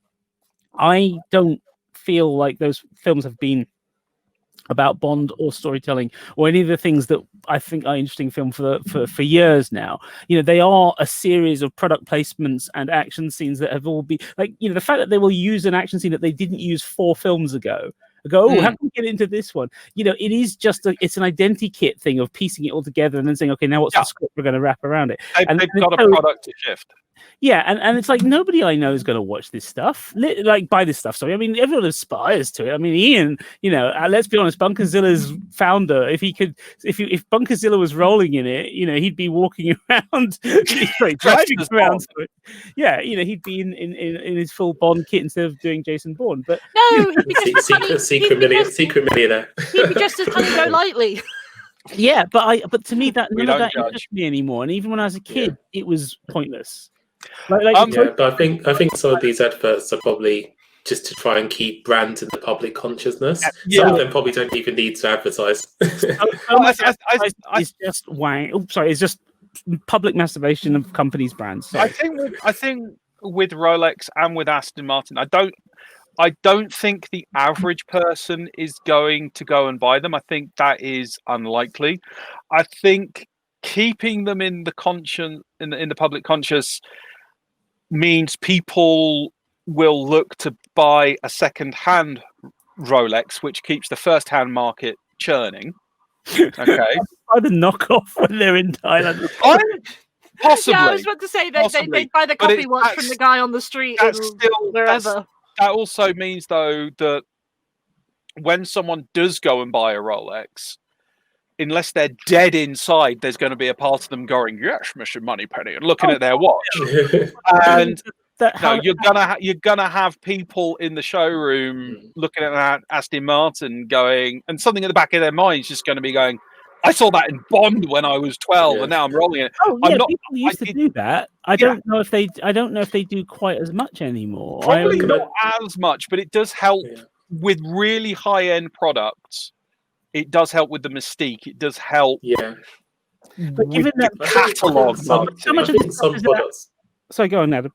I don't feel like those films have been about Bond or storytelling or any of the things that I think are interesting film for years now. You know, they are a series of product placements and action scenes that have all been like, you know, the fact that they will use an action scene that they didn't use 4 films ago. How can we get into this one? You know, it is just it's an identity kit thing of piecing it all together and then saying, okay, now what's the script we're going to wrap around it? They've got a product to shift. Yeah, and it's like nobody I know is going to watch this stuff, like buy this stuff. Sorry, I mean everyone aspires to it. I mean Ian, you know, let's be honest, Bunkazilla's founder, if Bunkazilla was rolling in it, you know, he'd be walking around, driving around. Yeah, you know, he'd be in his full Bond kit instead of doing Jason Bourne. But no, he'd be just secret millionaire. He'd be just as funny go lightly. Yeah, but to me that none of that judge. interests me anymore. And even when I was a kid, it was pointless. But I think some of these adverts are probably just to try and keep brand in the public consciousness. Some of them probably don't even need to advertise. It's just it's just public masturbation of companies' brands. Sorry. I think with Rolex and with Aston Martin, I don't think the average person is going to go and buy them. I think that is unlikely. I think keeping them in the in the public conscious means people will look to buy a second-hand Rolex, which keeps the first-hand market churning. Okay, buy the knockoff when they're in Thailand. Possibly. Yeah, I was about to say they buy the copy watch from the guy on the street wherever. That also means, though, that when someone does go and buy a Rolex, unless they're dead inside, there's going to be a part of them going, "Yes, Mr. Moneypenny," and looking at their watch. And you're gonna have people in the showroom looking at Aston Martin going, and something at the back of their mind is just going to be going, "I saw that in Bond when I was 12, and now I'm rolling it." Oh yeah, people used to do that. I don't know if they do quite as much anymore. Probably not as much, but it does help with really high-end products. It does help with the mystique. It does help. Yeah. But given that catalog, some products. Sorry, go on, Adam.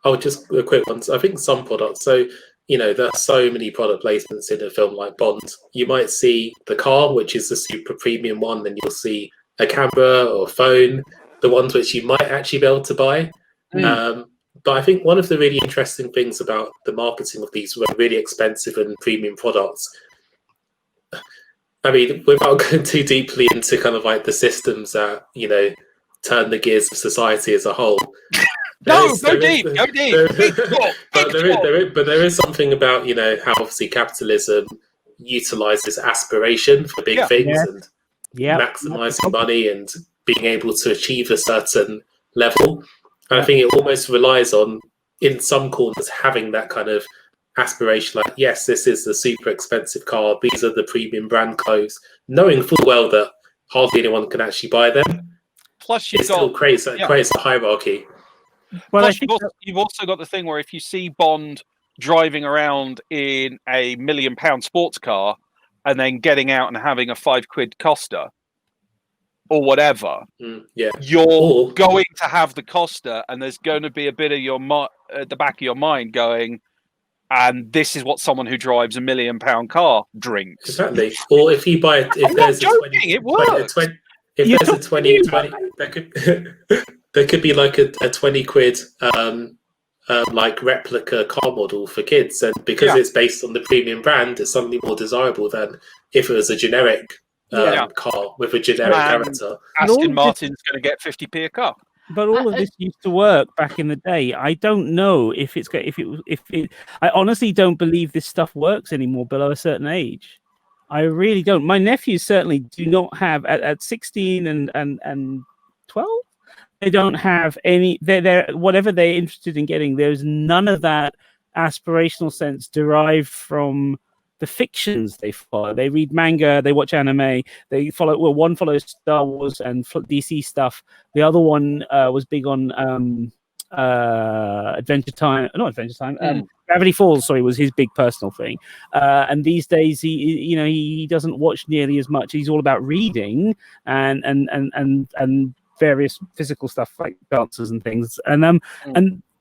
Oh, just a quick one. I think some products. So, you know, there are so many product placements in a film like Bond. You might see the car, which is the super premium one, then you'll see a camera or a phone, the ones which you might actually be able to buy. But I think one of the really interesting things about the marketing of these really expensive and premium products, I mean, without going too deeply into kind of like the systems that, you know, turn the gears of society as a whole. Go deep. But there is something about, you know, how obviously capitalism utilizes aspiration for big things and maximizing money and being able to achieve a certain level. And I think it almost relies on, in some corners, having that kind of aspiration, like, yes, this is the super expensive car, these are the premium brand clothes, knowing full well that hardly anyone can actually buy them. Plus, it still creates a hierarchy. Well, plus, you've also got the thing where if you see Bond driving around in a £1 million sports car and then getting out and having a £5 Costa or whatever, you're going to have the Costa, and there's going to be a bit of your at the back of your mind going, and this is what someone who drives a £1 million car drinks. Exactly. Or if you buy it, if there's it works. If there's a 20, there could be like a £20 like replica car model for kids, and because it's based on the premium brand, it's suddenly more desirable than if it was a generic car with a generic character. Aston Martin's going to get 50p a car. But all of this used to work back in the day. I don't know if I honestly don't believe this stuff works anymore below a certain age. I really don't. My nephews certainly do not have at 16 and 12. They don't have any. They're whatever they're interested in getting. There's none of that aspirational sense derived from the fictions they follow. They read manga, they watch anime, they follow. Well, one follows Star Wars and DC stuff. The other one was big on Adventure Time. Not Adventure Time. Gravity Falls, sorry, was his big personal thing. And these days, he doesn't watch nearly as much. He's all about reading and various physical stuff like dancers and things. And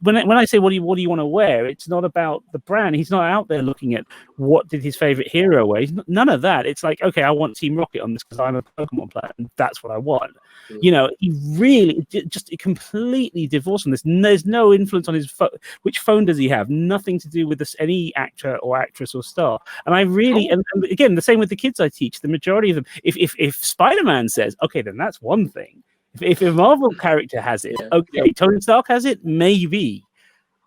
when I say what do you want to wear, it's not about the brand. He's not out there looking at what did his favorite hero wear. None of that. It's like, okay, I want Team Rocket on this because I'm a Pokemon player and that's what I want. He really just completely divorced from this. There's no influence on his which phone does he have? Nothing to do with this, any actor or actress or star. And I really, and again, the same with the kids I teach. The majority of them, if Spider-Man says, okay, then that's one thing. If a Marvel character has it, okay, Tony Stark has it, maybe,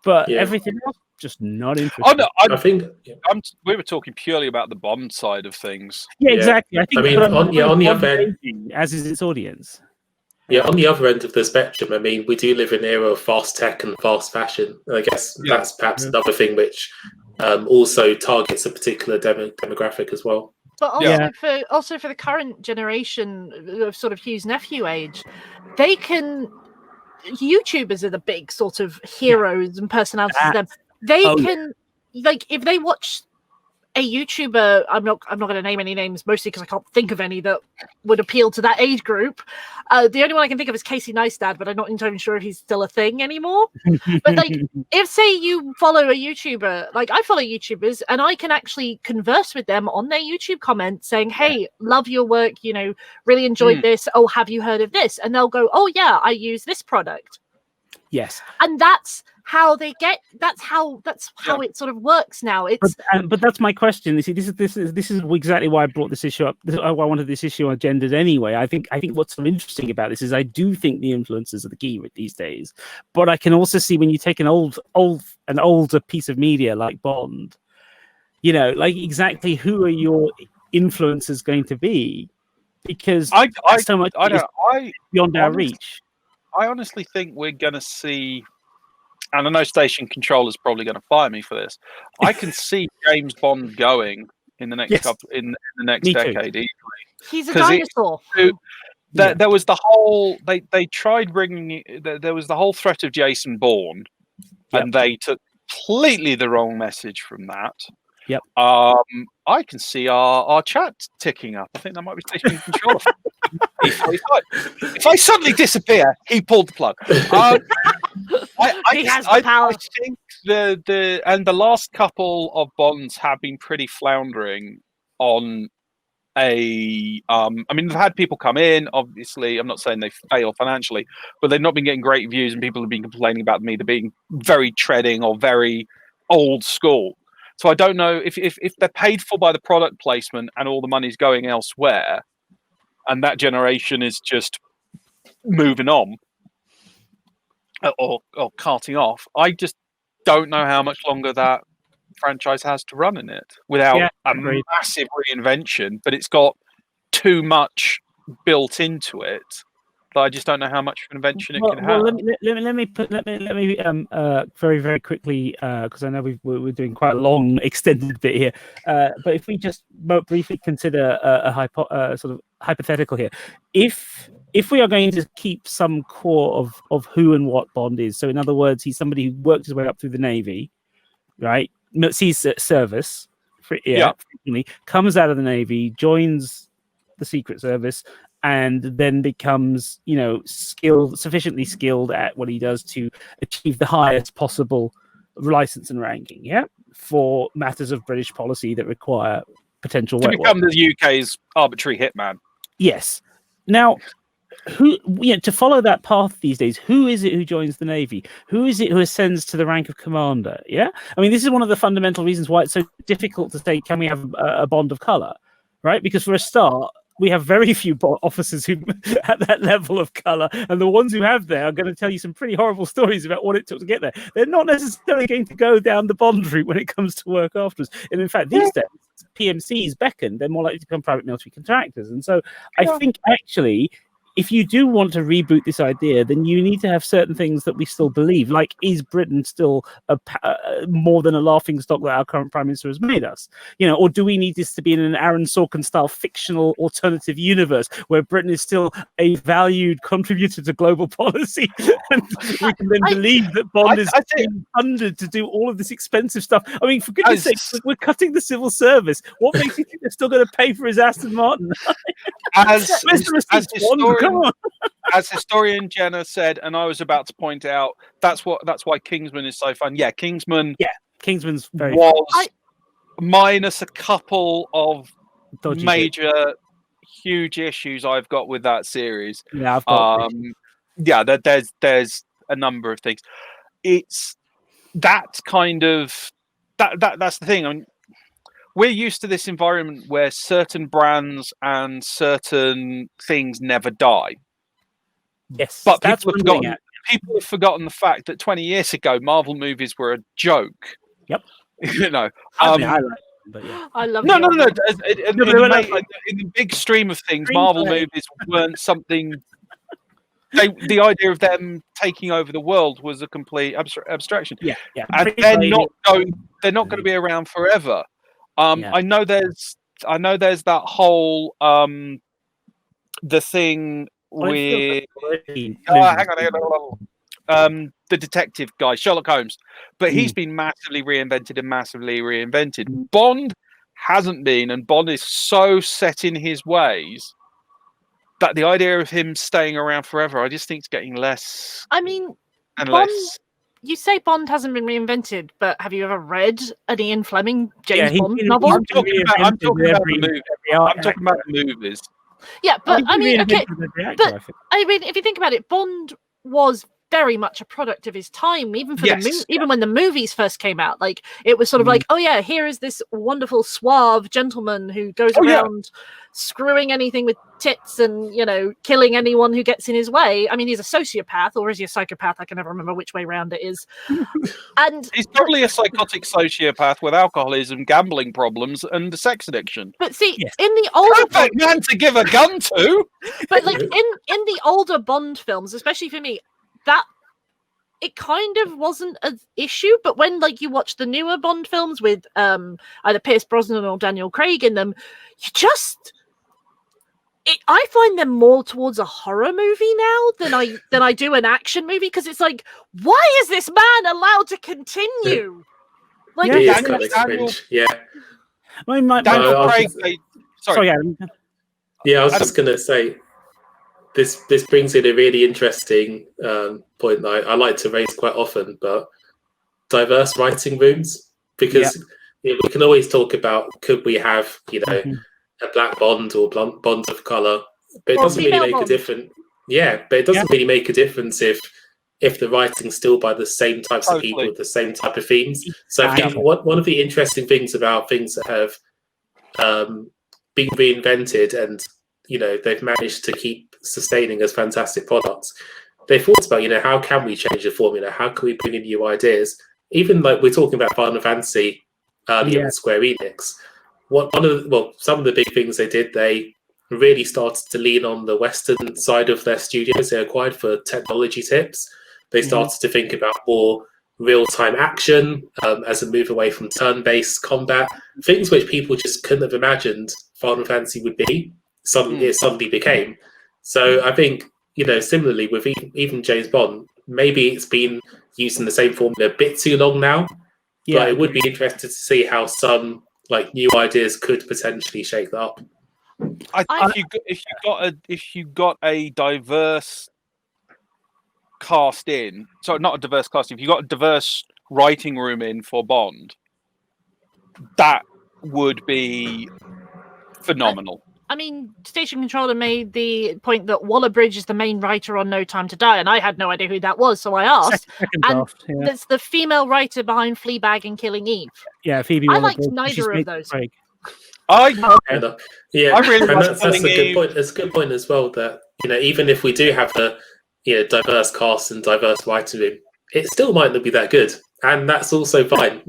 but everything else just not interesting. Oh, no, I think we were talking purely about the Bond side of things. Yeah, exactly. I think on the other end, as is its audience. Yeah, on the other end of the spectrum, I mean, we do live in an era of fast tech and fast fashion. And I guess that's perhaps another thing which also targets a particular demographic as well. But also for the current generation of sort of Hugh's nephew age, YouTubers are the big sort of heroes and personalities of them. They can like if they watch a YouTuber, I'm not going to name any names, mostly because I can't think of any that would appeal to that age group. The only one I can think of is Casey Neistat, but I'm not entirely sure if he's still a thing anymore. But like, if say you follow a YouTuber, like I follow YouTubers, and I can actually converse with them on their YouTube comments, saying, "Hey, love your work. Really enjoyed this. Oh, have you heard of this?" And they'll go, "Oh yeah, I use this product." Yes, and that's how they get. That's how it sort of works now. It's but that's my question. You see, this is exactly why I brought this issue up. I wanted this issue agendaed anyway. I think what's so interesting about this is I do think the influencers are the key these days. But I can also see when you take an older piece of media like Bond, like exactly who are your influencers going to be? Because so much beyond our reach. I honestly think we're going to see, and I know Station Controller's probably going to fire me for this. I can see James Bond going in the next in the next decade easily. He's a dinosaur. There was the whole they tried bringing there was the whole threat of Jason Bourne, and they took completely the wrong message from that. Yep. I can see our chat ticking up. I think that might be Station Controller. If I suddenly disappear, he pulled the plug. He has the power. I think the last couple of Bonds have been pretty floundering on I mean, they've had people come in. Obviously, I'm not saying they fail financially, but they've not been getting great views, and people have been complaining about them either being very treading or very old school. So I don't know if they're paid for by the product placement and all the money's going elsewhere, and that generation is just moving on or carting off. I just don't know how much longer that franchise has to run in it without a massive reinvention, but it's got too much built into it. I just don't know how much invention it can have. Let me very, very quickly, because I know we're doing quite a long extended bit here. But if we just briefly consider a sort of hypothetical here, if we are going to keep some core of who and what Bond is, so in other words, he's somebody who worked his way up through the Navy, right? Sees service, comes out of the Navy, joins the Secret Service, and then becomes, sufficiently skilled at what he does to achieve the highest possible license and ranking, for matters of British policy that require potential to become the UK's arbitrary hitman. Yes. Now, to follow that path these days, who is it who joins the Navy? Who is it who ascends to the rank of commander? Yeah, I mean, this is one of the fundamental reasons why it's so difficult to say, can we have a Bond of color, right? Because for a start, we have very few officers who at that level of color, and the ones who have there are going to tell you some pretty horrible stories about what it took to get there. They're not necessarily going to go down the Bond route when it comes to work afterwards. And in fact, these days, PMCs beckon. They're more likely to become private military contractors. And so I think actually, if you do want to reboot this idea, then you need to have certain things that we still believe. Like, is Britain still more than a laughing stock that our current Prime Minister has made us? Or do we need this to be in an Aaron Sorkin-style fictional alternative universe where Britain is still a valued contributor to global policy? And we can then believe that Bond is being funded to do all of this expensive stuff. I mean, for goodness sake, we're cutting the civil service. What makes you think they're still going to pay for his Aston Martin? As historian Jenna said, and I was about to point out, that's why Kingsman is so fun. Yeah, Kingsman's very was minus a couple of major, huge issues I've got with that series. Yeah, I've got there's a number of things. It's that's the thing. I mean, we're used to this environment where certain brands and certain things never die. Yes, but people have forgotten the fact that 20 years ago, Marvel movies were a joke. Yep. I like them, but yeah. I love no. In the big stream of things, Marvel movies weren't something. The idea of them taking over the world was a complete abstraction. Yeah. And they're not going to be around forever. I know there's that whole the thing with the detective guy, Sherlock Holmes, but he's been massively reinvented. Bond hasn't been, and Bond is so set in his ways that the idea of him staying around forever, I just think it's getting less. I mean, and Bond, less. You say Bond hasn't been reinvented, but have you ever read an Ian Fleming James Bond novel? I'm talking about the movies. Yeah, but I mean, okay, but I mean, if you think about it, Bond was very much a product of his time, even for even when the movies first came out. Like, it was sort of like, oh yeah, here is this wonderful suave gentleman who goes around screwing anything with tits and, killing anyone who gets in his way. I mean, he's a sociopath, or is he a psychopath? I can never remember which way round it is. And he's probably a psychotic sociopath with alcoholism, gambling problems, and sex addiction. But see, in the older perfect man to give a gun to. But like in the older Bond films, especially for me, that it kind of wasn't an issue. But when you watch the newer Bond films with either Pierce Brosnan or Daniel Craig in them, I find them more towards a horror movie now than I do an action movie, because it's like, why is this man allowed to continue? Daniel Craig. Sorry, Adam. Yeah, I was just gonna say. This brings in a really interesting point that I like to raise quite often, but diverse writing rooms, because we can always talk about, could we have a black Bond or Bond of color, but it doesn't really make a difference. Yeah, but it doesn't really make a difference if the writing's still by the same types of people with the same type of themes. So I think one of the interesting things about things that have been reinvented and they've managed to keep sustaining as fantastic products, they thought about how can we change the formula, how can we bring in new ideas, even like we're talking about Final Fantasy with Square Enix. Some of the big things they did, they really started to lean on the Western side of their studios they acquired for technology tips. They started to think about more real-time action as a move away from turn-based combat, things which people just couldn't have imagined Final Fantasy would be. It suddenly became. So I think, similarly with even James Bond, maybe it's been using the same formula a bit too long now. But it would be interesting to see how some new ideas could potentially shake that up. If you got a diverse cast in, sorry, not a diverse cast, if you got a diverse writing room in for Bond, that would be phenomenal. I mean, Station Controller made the point that Waller-Bridge is the main writer on No Time to Die, and I had no idea who that was, so I asked. That's the female writer behind Fleabag and Killing Eve. Yeah, Phoebe. I liked neither of those. I really that's a good point. It's a good point as well that even if we do have a diverse cast and diverse writing room, it still might not be that good, and that's also fine.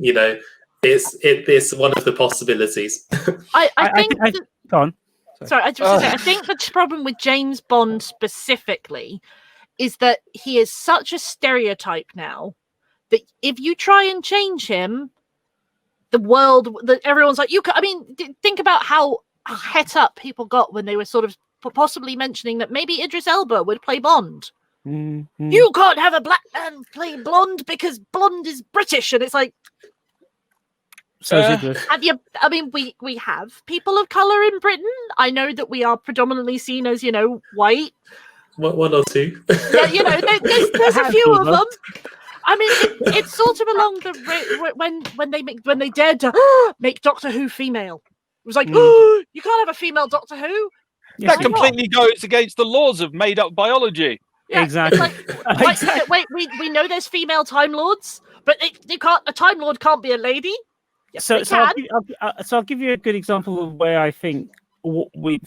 It's one of the possibilities. I think. Go on. Sorry, I just want to say, I think the problem with James Bond specifically is that he is such a stereotype now that if you try and change him, everyone's like, think about how het up people got when they were sort of possibly mentioning that maybe Idris Elba would play Bond. Mm-hmm. You can't have a black man play blonde because blonde is British, and it's like. So Have you? I mean, we have people of color in Britain. I know that we are predominantly seen as white. One or two. Yeah, there's a few of them. I mean, it's sort of along the when they dared to make Doctor Who female. It was like, you can't have a female Doctor Who. That completely goes against the laws of made-up biology. Yeah, exactly. Like, wait, we know there's female Time Lords, but a Time Lord can't be a lady. Yes, so I'll give you a good example of where I think we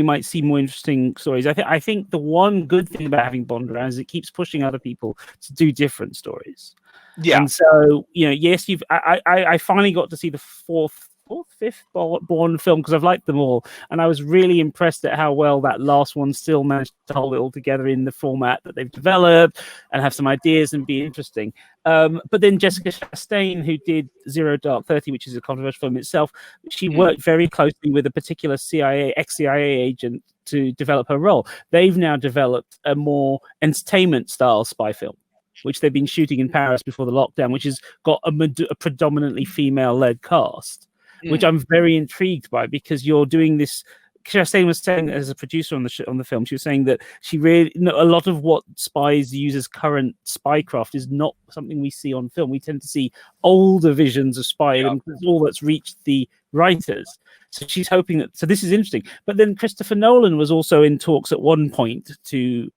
might see more interesting stories. I think the one good thing about having Bond around is it keeps pushing other people to do different stories. Yeah. And so yes, I finally got to see the fifth Bond film because I've liked them all, and I was really impressed at how well that last one still managed to hold it all together in the format that they've developed and have some ideas and be interesting. But then Jessica Chastain, who did Zero Dark 30, which is a controversial film itself, she worked very closely with a particular ex-CIA agent to develop her role. They've now developed a more entertainment style spy film, which they've been shooting in Paris before the lockdown, which has got a predominantly female-led cast. Which I'm very intrigued by, because you're doing this. Chastain was saying, as a producer on the film, she was saying that a lot of what spies use as current spycraft is not something we see on film. We tend to see older visions of spying, and that's all that's reached the writers. So she's hoping that. So this is interesting. But then Christopher Nolan was also in talks at one point to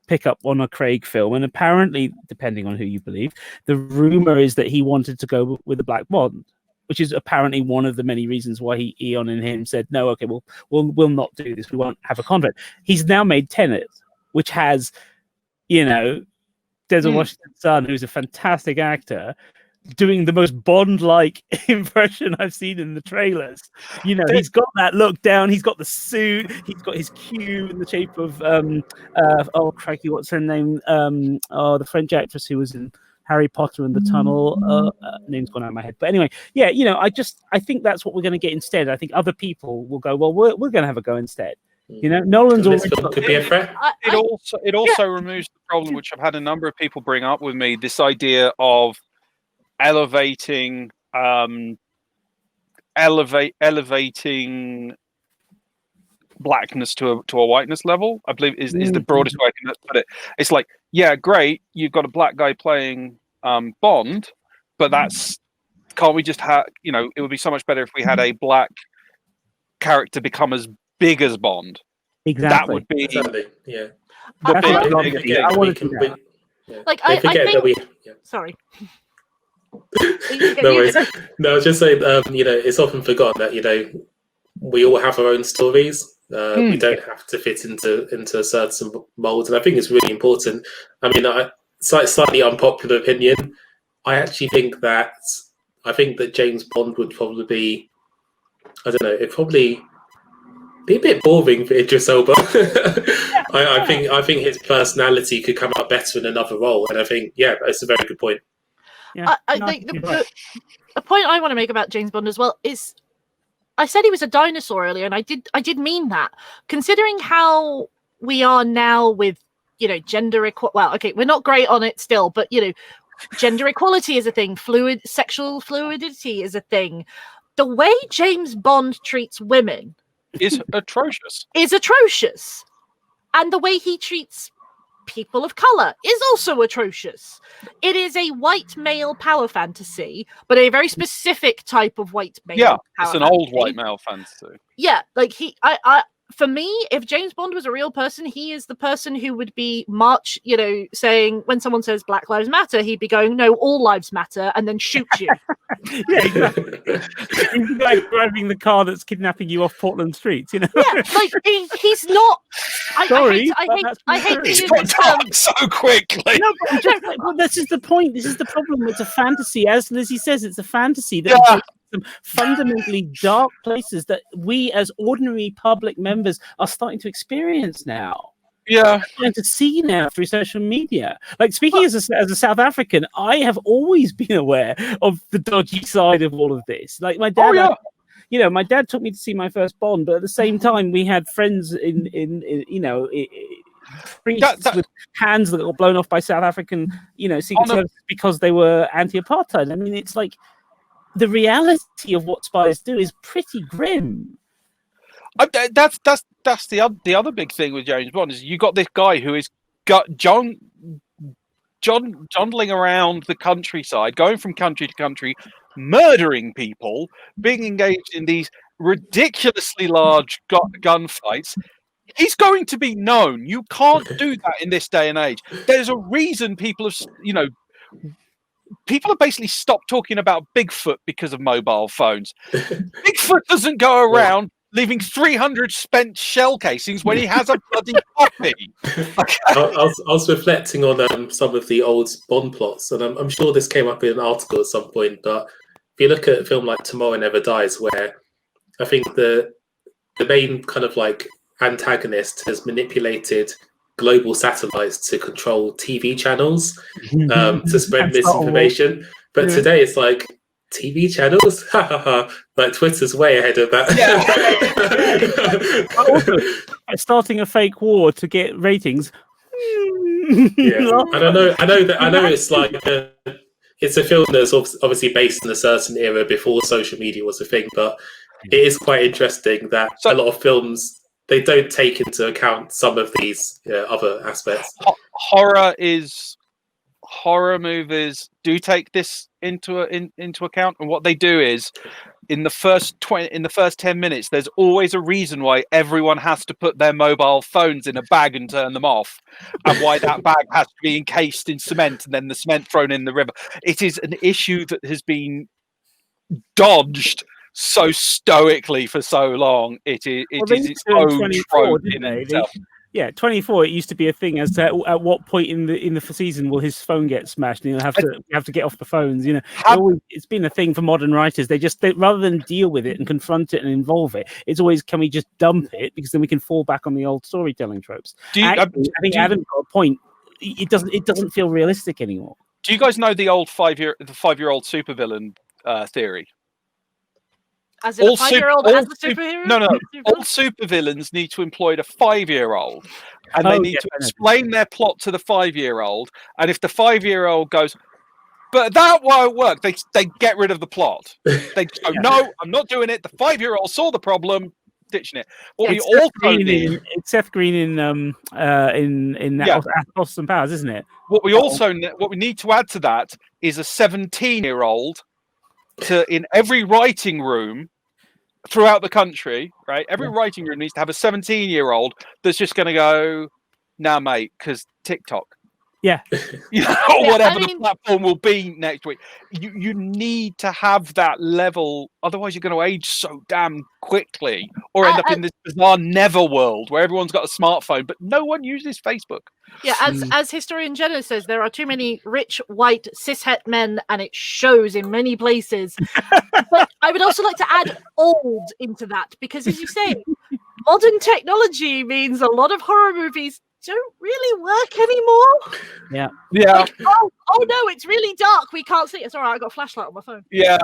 pick up on a Craig film, and apparently, depending on who you believe, the rumor is that he wanted to go with a black Bond, which is apparently one of the many reasons why Eon and him said, no, okay, we'll not do this. We won't have a contract. He's now made Tenet, which has, Denzel Washington's son, who's a fantastic actor, doing the most Bond-like impression I've seen in the trailers. He's got that look down. He's got the suit. He's got his Q in the shape of, crikey, what's her name? The French actress who was in Harry Potter and the Tunnel. Name's gone out of my head. But anyway, I think that's what we're going to get instead. I think other people will go, well, we're going to have a go instead. Nolan's already could be a threat. It also removes the problem, which I've had a number of people bring up with me, this idea of elevating blackness to a whiteness level, I believe is the broadest way I can put it. It's like, yeah, great, you've got a black guy playing Bond, but can't we just have, it would be so much better if we had a black character become as big as Bond. Exactly. That would be yeah. I wanted to do that. Like I think sorry. No worries. No, I was just saying, it's often forgotten that we all have our own stories. We don't have to fit into a certain mold, and I think it's really important. I mean, slightly unpopular opinion. I actually think that James Bond would probably be, I don't know, it'd probably be a bit boring for Idris Elba. I think his personality could come out better in another role, and I think that's a very good point. Yeah, I think the point I want to make about James Bond as well is, I said he was a dinosaur earlier, and I did mean that. Considering how we are now with, gender equality. Well, okay, we're not great on it still, but gender equality is a thing. Sexual fluidity is a thing. The way James Bond treats women is atrocious. And the way he treats people of color is also atrocious. It is a white male power fantasy, but a very specific type of white male. Yeah, power it's an fantasy. old white male fantasy. Yeah, like for me, if James Bond was a real person, he is the person who would be saying, when someone says Black Lives Matter, he'd be going, no, all lives matter, and then shoot you. Yeah, exactly. He's the guy driving the car that's kidnapping you off Portland streets, Yeah, like he's not. Sorry, I hate He's got done so quickly. No, but this is the point. This is the problem. It's a fantasy, as Lizzie says. It's a fantasy that some fundamentally dark places that we as ordinary public members are starting to experience now. Yeah, Starting to see now through social media. Like, speaking as a South African, I have always been aware of the dodgy side of all of this. Like, my dad, my dad took me to see my first Bond, but at the same time, we had friends in priests with hands that got blown off by South African, Secret Services because they were anti-apartheid. I mean, it's like the reality of what spies do is pretty grim. That's the other big thing with James Bond is you got this guy who is jondling around the countryside, going from country to country, murdering people, being engaged in these ridiculously large gunfights. He's going to be known. You can't do that in this day and age. There's a reason people have basically stopped talking about Bigfoot because of mobile phones. Bigfoot doesn't go around leaving 300 spent shell casings when he has a bloody copy. I was reflecting on some of the old Bond plots, and I'm sure this came up in an article at some point, but if you look at a film like Tomorrow Never Dies, where I think the main kind of like antagonist has manipulated global satellites to control TV channels to spread misinformation. But today it's like, TV channels? Like, Twitter's way ahead of that. Also, starting a fake war to get ratings. Yeah, and I know it's like it's a film that's obviously based in a certain era before social media was a thing, but it is quite interesting that a lot of films, they don't take into account some of these other aspects. Horror movies do take this into account, and what they do is in the first 10 minutes there's always a reason why everyone has to put their mobile phones in a bag and turn them off, and why that bag has to be encased in cement and then the cement thrown in the river. It is an issue that has been dodged so stoically for so long. It is its own trope in itself. Yeah, 24. It used to be a thing as to at what point in the season will his phone get smashed, and he'll have to get off the phones. It's been a thing for modern writers. They rather than deal with it and confront it and involve it, it's always, can we just dump it, because then we can fall back on the old storytelling tropes. I think Adam's got a point. It doesn't feel realistic anymore. Do you guys know the old 5-year-old supervillain theory? As in a 5-year-old as a superhero? No. All supervillains need to employ a 5-year-old, and they need to explain their plot to the 5-year-old. And if the 5-year-old goes, but that won't work, they get rid of the plot. They go, no, I'm not doing it. The 5-year-old saw the problem, ditching it. It's Seth Green in Austin Powers, isn't it? What we need to add to that is a 17-year-old in every writing room throughout the country, right? Every writing room needs to have a 17-year-old that's just going to go, nah, mate, because TikTok. Yeah. Or whatever the platform will be next week. You need to have that level, otherwise you're going to age so damn quickly, or end up in this bizarre never world where everyone's got a smartphone, but no one uses Facebook. Yeah, as historian Jenna says, there are too many rich, white, cishet men, and it shows in many places. But I would also like to add old into that, because as you say, modern technology means a lot of horror movies don't really work anymore. Yeah. Like, oh no, it's really dark. We can't see. It's all right. I got a flashlight on my phone. Yeah.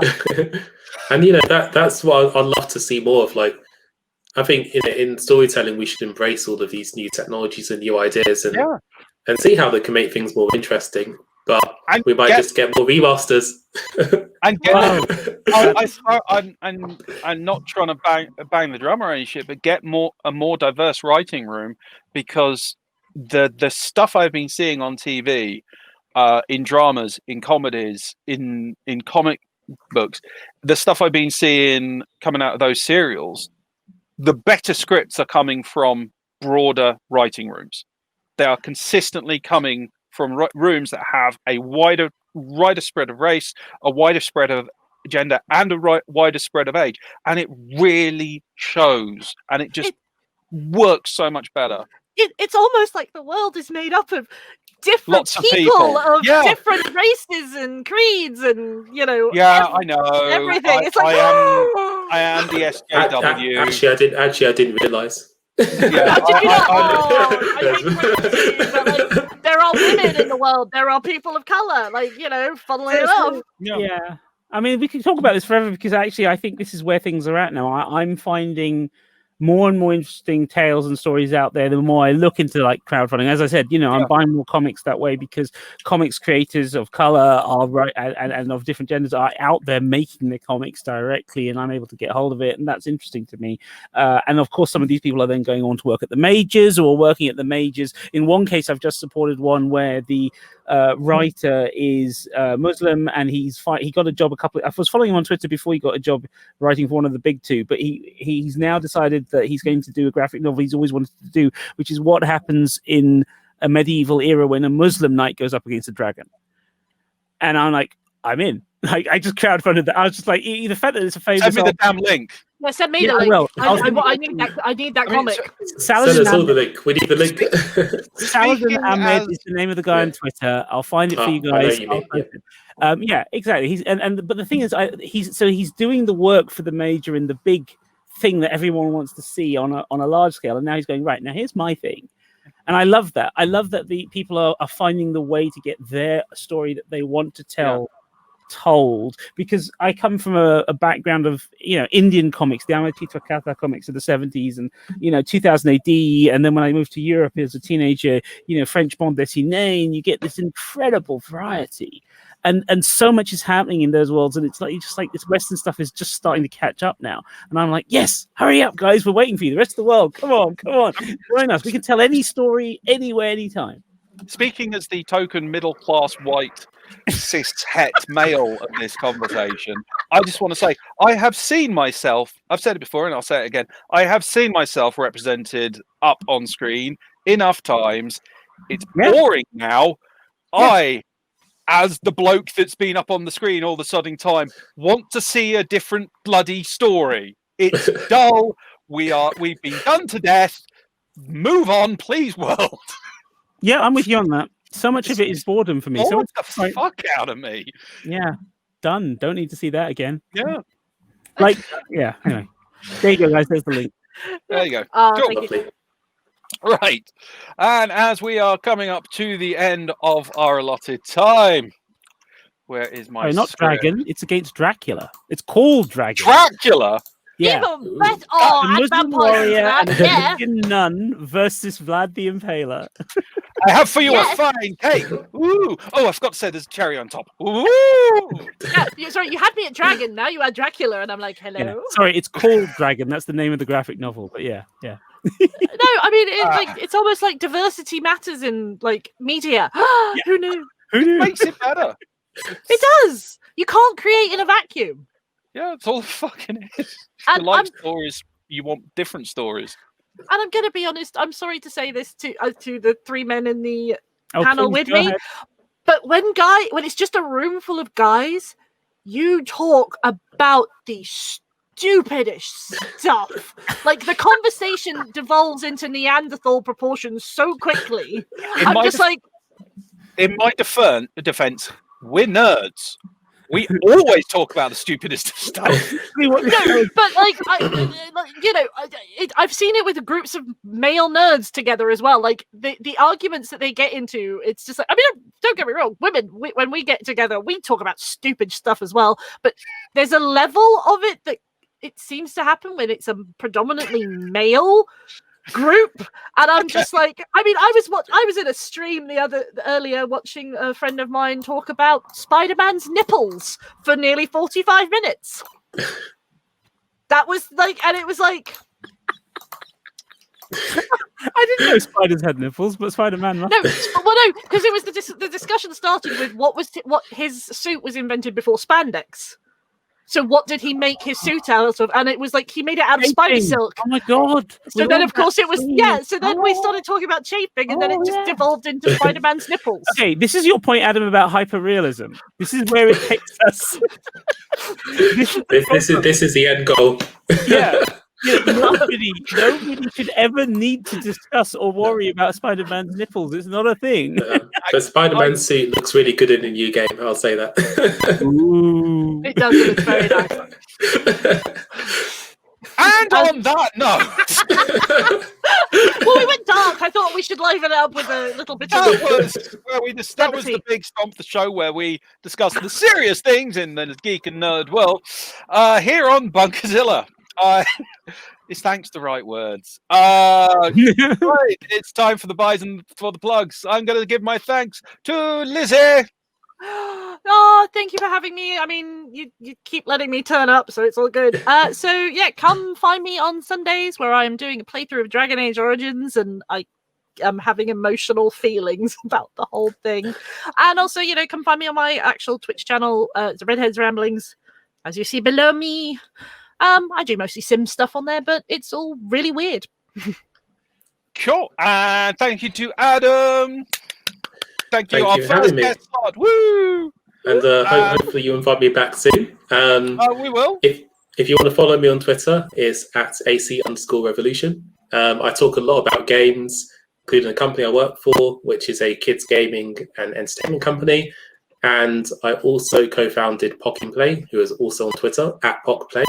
And that's what I'd love to see more of. Like, I think in storytelling, we should embrace all of these new technologies and new ideas, and see how they can make things more interesting. But we might just get more remasters. And I'm not trying to bang the drum or any shit, but get a more diverse writing room, because the stuff I've been seeing on TV, in dramas, in comedies, in comic books, the stuff I've been seeing coming out of those serials, the better scripts are coming from broader writing rooms. They are consistently coming from rooms that have a wider spread of race, a wider spread of gender, and a wider spread of age. And it really shows, and it just works so much better. It's almost like the world is made up of different Lots of people people. of Yeah. different races and creeds and Yeah, I know. everything. It's like I am the SJW. Actually, I didn't realise. Yeah, Did you not? I- I hate to break it to you, but like, there are women in the world. There are people of color. Like, funnily enough. Yeah. I mean, we can talk about this forever because actually, I think this is where things are at now. I'm finding more and more interesting tales and stories out there the more I look into like crowdfunding. As I said, I'm buying more comics that way because comics creators of color are right and of different genders are out there making the comics directly, and I'm able to get hold of it, and that's interesting to me. And of course, some of these people are then going on to work at the majors or working at the majors. In one case, I've just supported one where the writer is Muslim, and he got a job I was following him on Twitter before he got a job writing for one of the big two, but he's now decided that he's going to do a graphic novel he's always wanted to do, which is what happens in a medieval era when a Muslim knight goes up against a dragon. And I'm like, I'm in. Like, I just crowdfunded that. I was just like, the fact that it's a famous. Send me the damn link. Yeah, send me the link. I need that comic. Send us all the link. We need the link. Saladin Ahmed is the name of the guy on Twitter. I'll find it for you guys. Yeah, exactly. But the thing is, he's doing the work for the major in the big thing that everyone wants to see on a large scale, and now he's going, right, now here's my thing. And I love that. I love that the people are finding the way to get their story that they want to tell told, because I come from a background of Indian comics, the Amatita Katha comics of the 70s and 2000 AD, and then when I moved to Europe as a teenager, French bande dessinée, and you get this incredible variety. And so much is happening in those worlds, and it's like this Western stuff is just starting to catch up now. And I'm like, yes, hurry up, guys, we're waiting for you. The rest of the world, come on, join us. We can tell any story, anywhere, anytime. Speaking as the token middle-class white cis het male of this conversation, I just want to say I have seen myself. I've said it before, and I'll say it again. I have seen myself represented up on screen enough times. It's boring now. Yeah. As the bloke that's been up on the screen all the sodding time, want to see a different bloody story. It's dull. We've been done to death. Move on, please, world. Yeah, I'm with you on that. So much of it is boredom for me. So the fuck out of me. Yeah, done. Don't need to see that again. Yeah. Anyway. There you go, guys. There's the link. There you go. Thank you. Right. And as we are coming up to the end of our allotted time, where is my not Dragon, it's against Dracula. It's called Dragon. Dracula? Yeah. Even better. Oh, a Muslim warrior and a Christian nun versus Vlad the Impaler. I have for you a fine cake. Ooh. Oh, I forgot to say there's a cherry on top. Ooh. Yeah, sorry, you had me at Dragon. Now you had Dracula, and I'm like, hello. Yeah. Sorry, it's called Dragon. That's the name of the graphic novel. But yeah. No, I mean it's almost like diversity matters in like media. Who knew? It makes it better. It does. You can't create in a vacuum. Yeah, it's all fucking is. And you like stories, you want different stories. And I'm going to be honest, I'm sorry to say this to the three men in the panel with me, but when it's just a room full of guys, you talk about the stupidest stuff. Like, the conversation devolves into Neanderthal proportions so quickly. In my defense, we're nerds. We always talk about the stupidest stuff. No, but I've seen it with groups of male nerds together as well. Like the arguments that they get into, it's just like, I mean, don't get me wrong, women, when we get together, we talk about stupid stuff as well. But there's a level of it that it seems to happen when it's a predominantly male group, and I'm just like, I mean, I was in a stream earlier watching a friend of mine talk about Spider-Man's nipples for nearly 45 minutes. That was like, and it was like, I didn't know spiders had nipples, but Spider-Man must. No, because it was the discussion started with what his suit was invented before spandex. So what did he make his suit out of? And it was like he made it out of spider silk. Oh my god! So then, of course, it was So then we started talking about chafing, and then it just devolved into Spider-Man's nipples. Okay, this is your point, Adam, about hyperrealism. This is where it takes us. This is the end goal. Yeah. Nobody should ever need to discuss or worry about Spider-Man's nipples. It's not a thing. But Spider-Man's suit looks really good in the new game. I'll say that. Ooh. It does. It looks very nice. And on that note, Well, we went dark. I thought we should liven it up with a little bit of. that was the Big Stomp, the show where we discuss the serious things in the geek and nerd world. Here on Bunkazilla. Is thanks the right words? Right, it's time for the buys and for the plugs. I'm going to give my thanks to Lizzie. Oh, thank you for having me. I mean, you keep letting me turn up, so it's all good. So yeah, come find me on Sundays where I am doing a playthrough of Dragon Age Origins, and I am having emotional feelings about the whole thing. And also, come find me on my actual Twitch channel, the Redheads Ramblings, as you see below me. I do mostly sim stuff on there, but it's all really weird. Cool. And thank you to Adam. Thank you. Thank Our you for first having me. guest slot. Woo! And hopefully you invite me back soon. We will. If you want to follow me on Twitter, it's at AC_revolution. I talk a lot about games, including a company I work for, which is a kids gaming and entertainment company. And I also co-founded Pock and Play, who is also on Twitter, at PockPlay,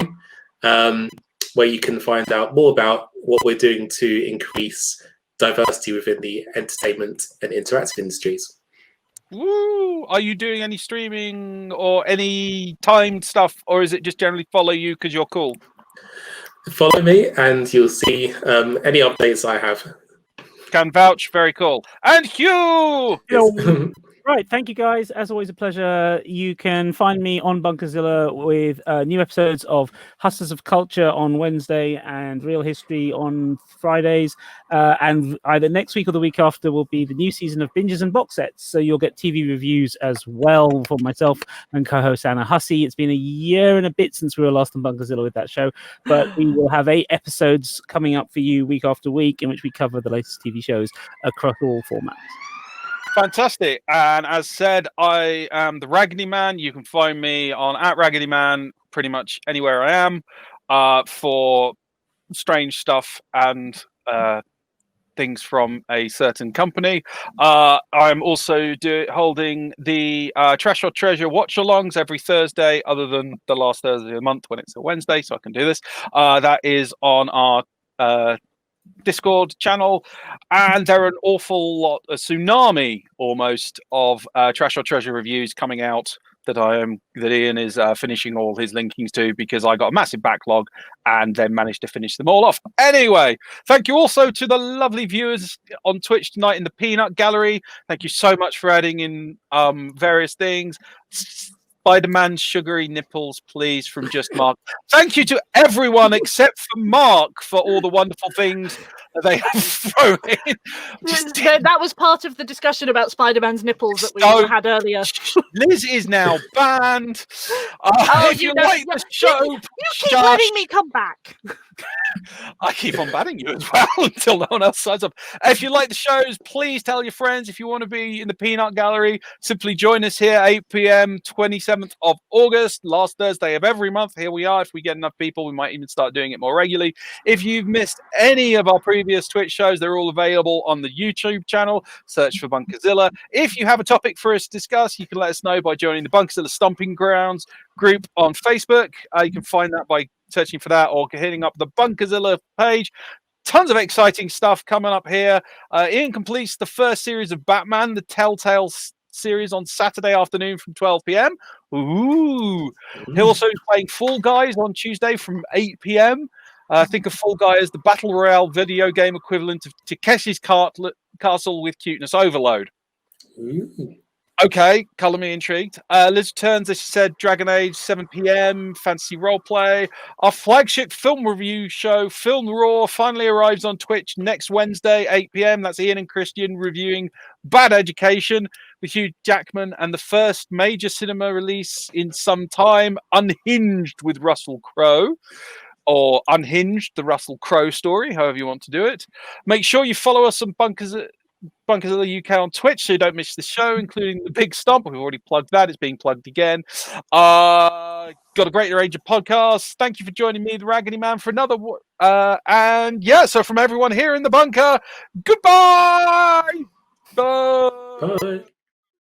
where you can find out more about what we're doing to increase diversity within the entertainment and interactive industries. Woo! Are you doing any streaming or any timed stuff, or is it just generally follow you because you're cool? Follow me and you'll see any updates I have. Can vouch. Very cool. And Hugh! Right, thank you guys. As always, a pleasure. You can find me on Bunkazilla with new episodes of Hustlers of Culture on Wednesday and Real History on Fridays. And either next week or the week after will be the new season of Binges and Box Sets. So you'll get TV reviews as well from myself and co-host Anna Hussey. It's been a year and a bit since we were last on Bunkazilla with that show, but we will have 8 episodes coming up for you week after week in which we cover the latest TV shows across all formats. Fantastic. And as said, I am the Raggedyman. You can find me on at Raggedyman pretty much anywhere I am for strange stuff and things from a certain company. I'm also holding the Trash or Treasure watch-alongs every Thursday, other than the last Thursday of the month when it's a Wednesday, so I can do this. That is on our Discord channel, and there are an awful lot, a tsunami almost, of Trash or Treasure reviews coming out that Ian is finishing all his linkings to, because I got a massive backlog and then managed to finish them all off. Anyway, thank you also to the lovely viewers on Twitch tonight in the Peanut Gallery. Thank you so much for adding in various things. Spider-Man's sugary nipples, please, from Just Mark. Thank you to everyone except for Mark for all the wonderful things that they have thrown in. That was part of the discussion about Spider-Man's nipples that we had earlier. Liz is now banned. If you like the show, you keep letting me come back. I keep on banning you as well until no one else signs up. If you like the shows, please tell your friends. If you want to be in the Peanut Gallery, simply join us here 8 p.m. 27th of August, last Thursday of every month. Here we are. If we get enough people, we might even start doing it more regularly. If you've missed any of our previous Twitch shows, they're all available on the YouTube channel. Search for Bunkazilla. If you have a topic for us to discuss, you can let us know by joining the Bunkazilla Stomping Grounds group on Facebook. You can find that by searching for that or hitting up the Bunkazilla page. Tons of exciting stuff coming up here. Ian completes the first series of Batman, the Telltale series, on Saturday afternoon from 12 p.m. Ooh. He'll also be playing Fall Guys on Tuesday from 8 p.m. Think of Fall Guys as the Battle Royale video game equivalent of Takeshi's Castle with cuteness overload. Ooh. Okay, colour me intrigued. Liz returns, as she said, Dragon Age, 7 p.m, fantasy roleplay. Our flagship film review show, Film Raw, finally arrives on Twitch next Wednesday, 8 p.m. That's Ian and Christian reviewing Bad Education with Hugh Jackman, and the first major cinema release in some time, Unhinged with Russell Crowe. Or Unhinged, the Russell Crowe story, however you want to do it. Make sure you follow us on Bunkazilla UK on Twitch so you don't miss the show, including the Big Stomp. We've already plugged that. It's being plugged again. got a great range of podcasts. Thank you for joining me, the Raggedy Man, for another. And yeah, so from everyone here in the bunker, goodbye. Bye. Bye.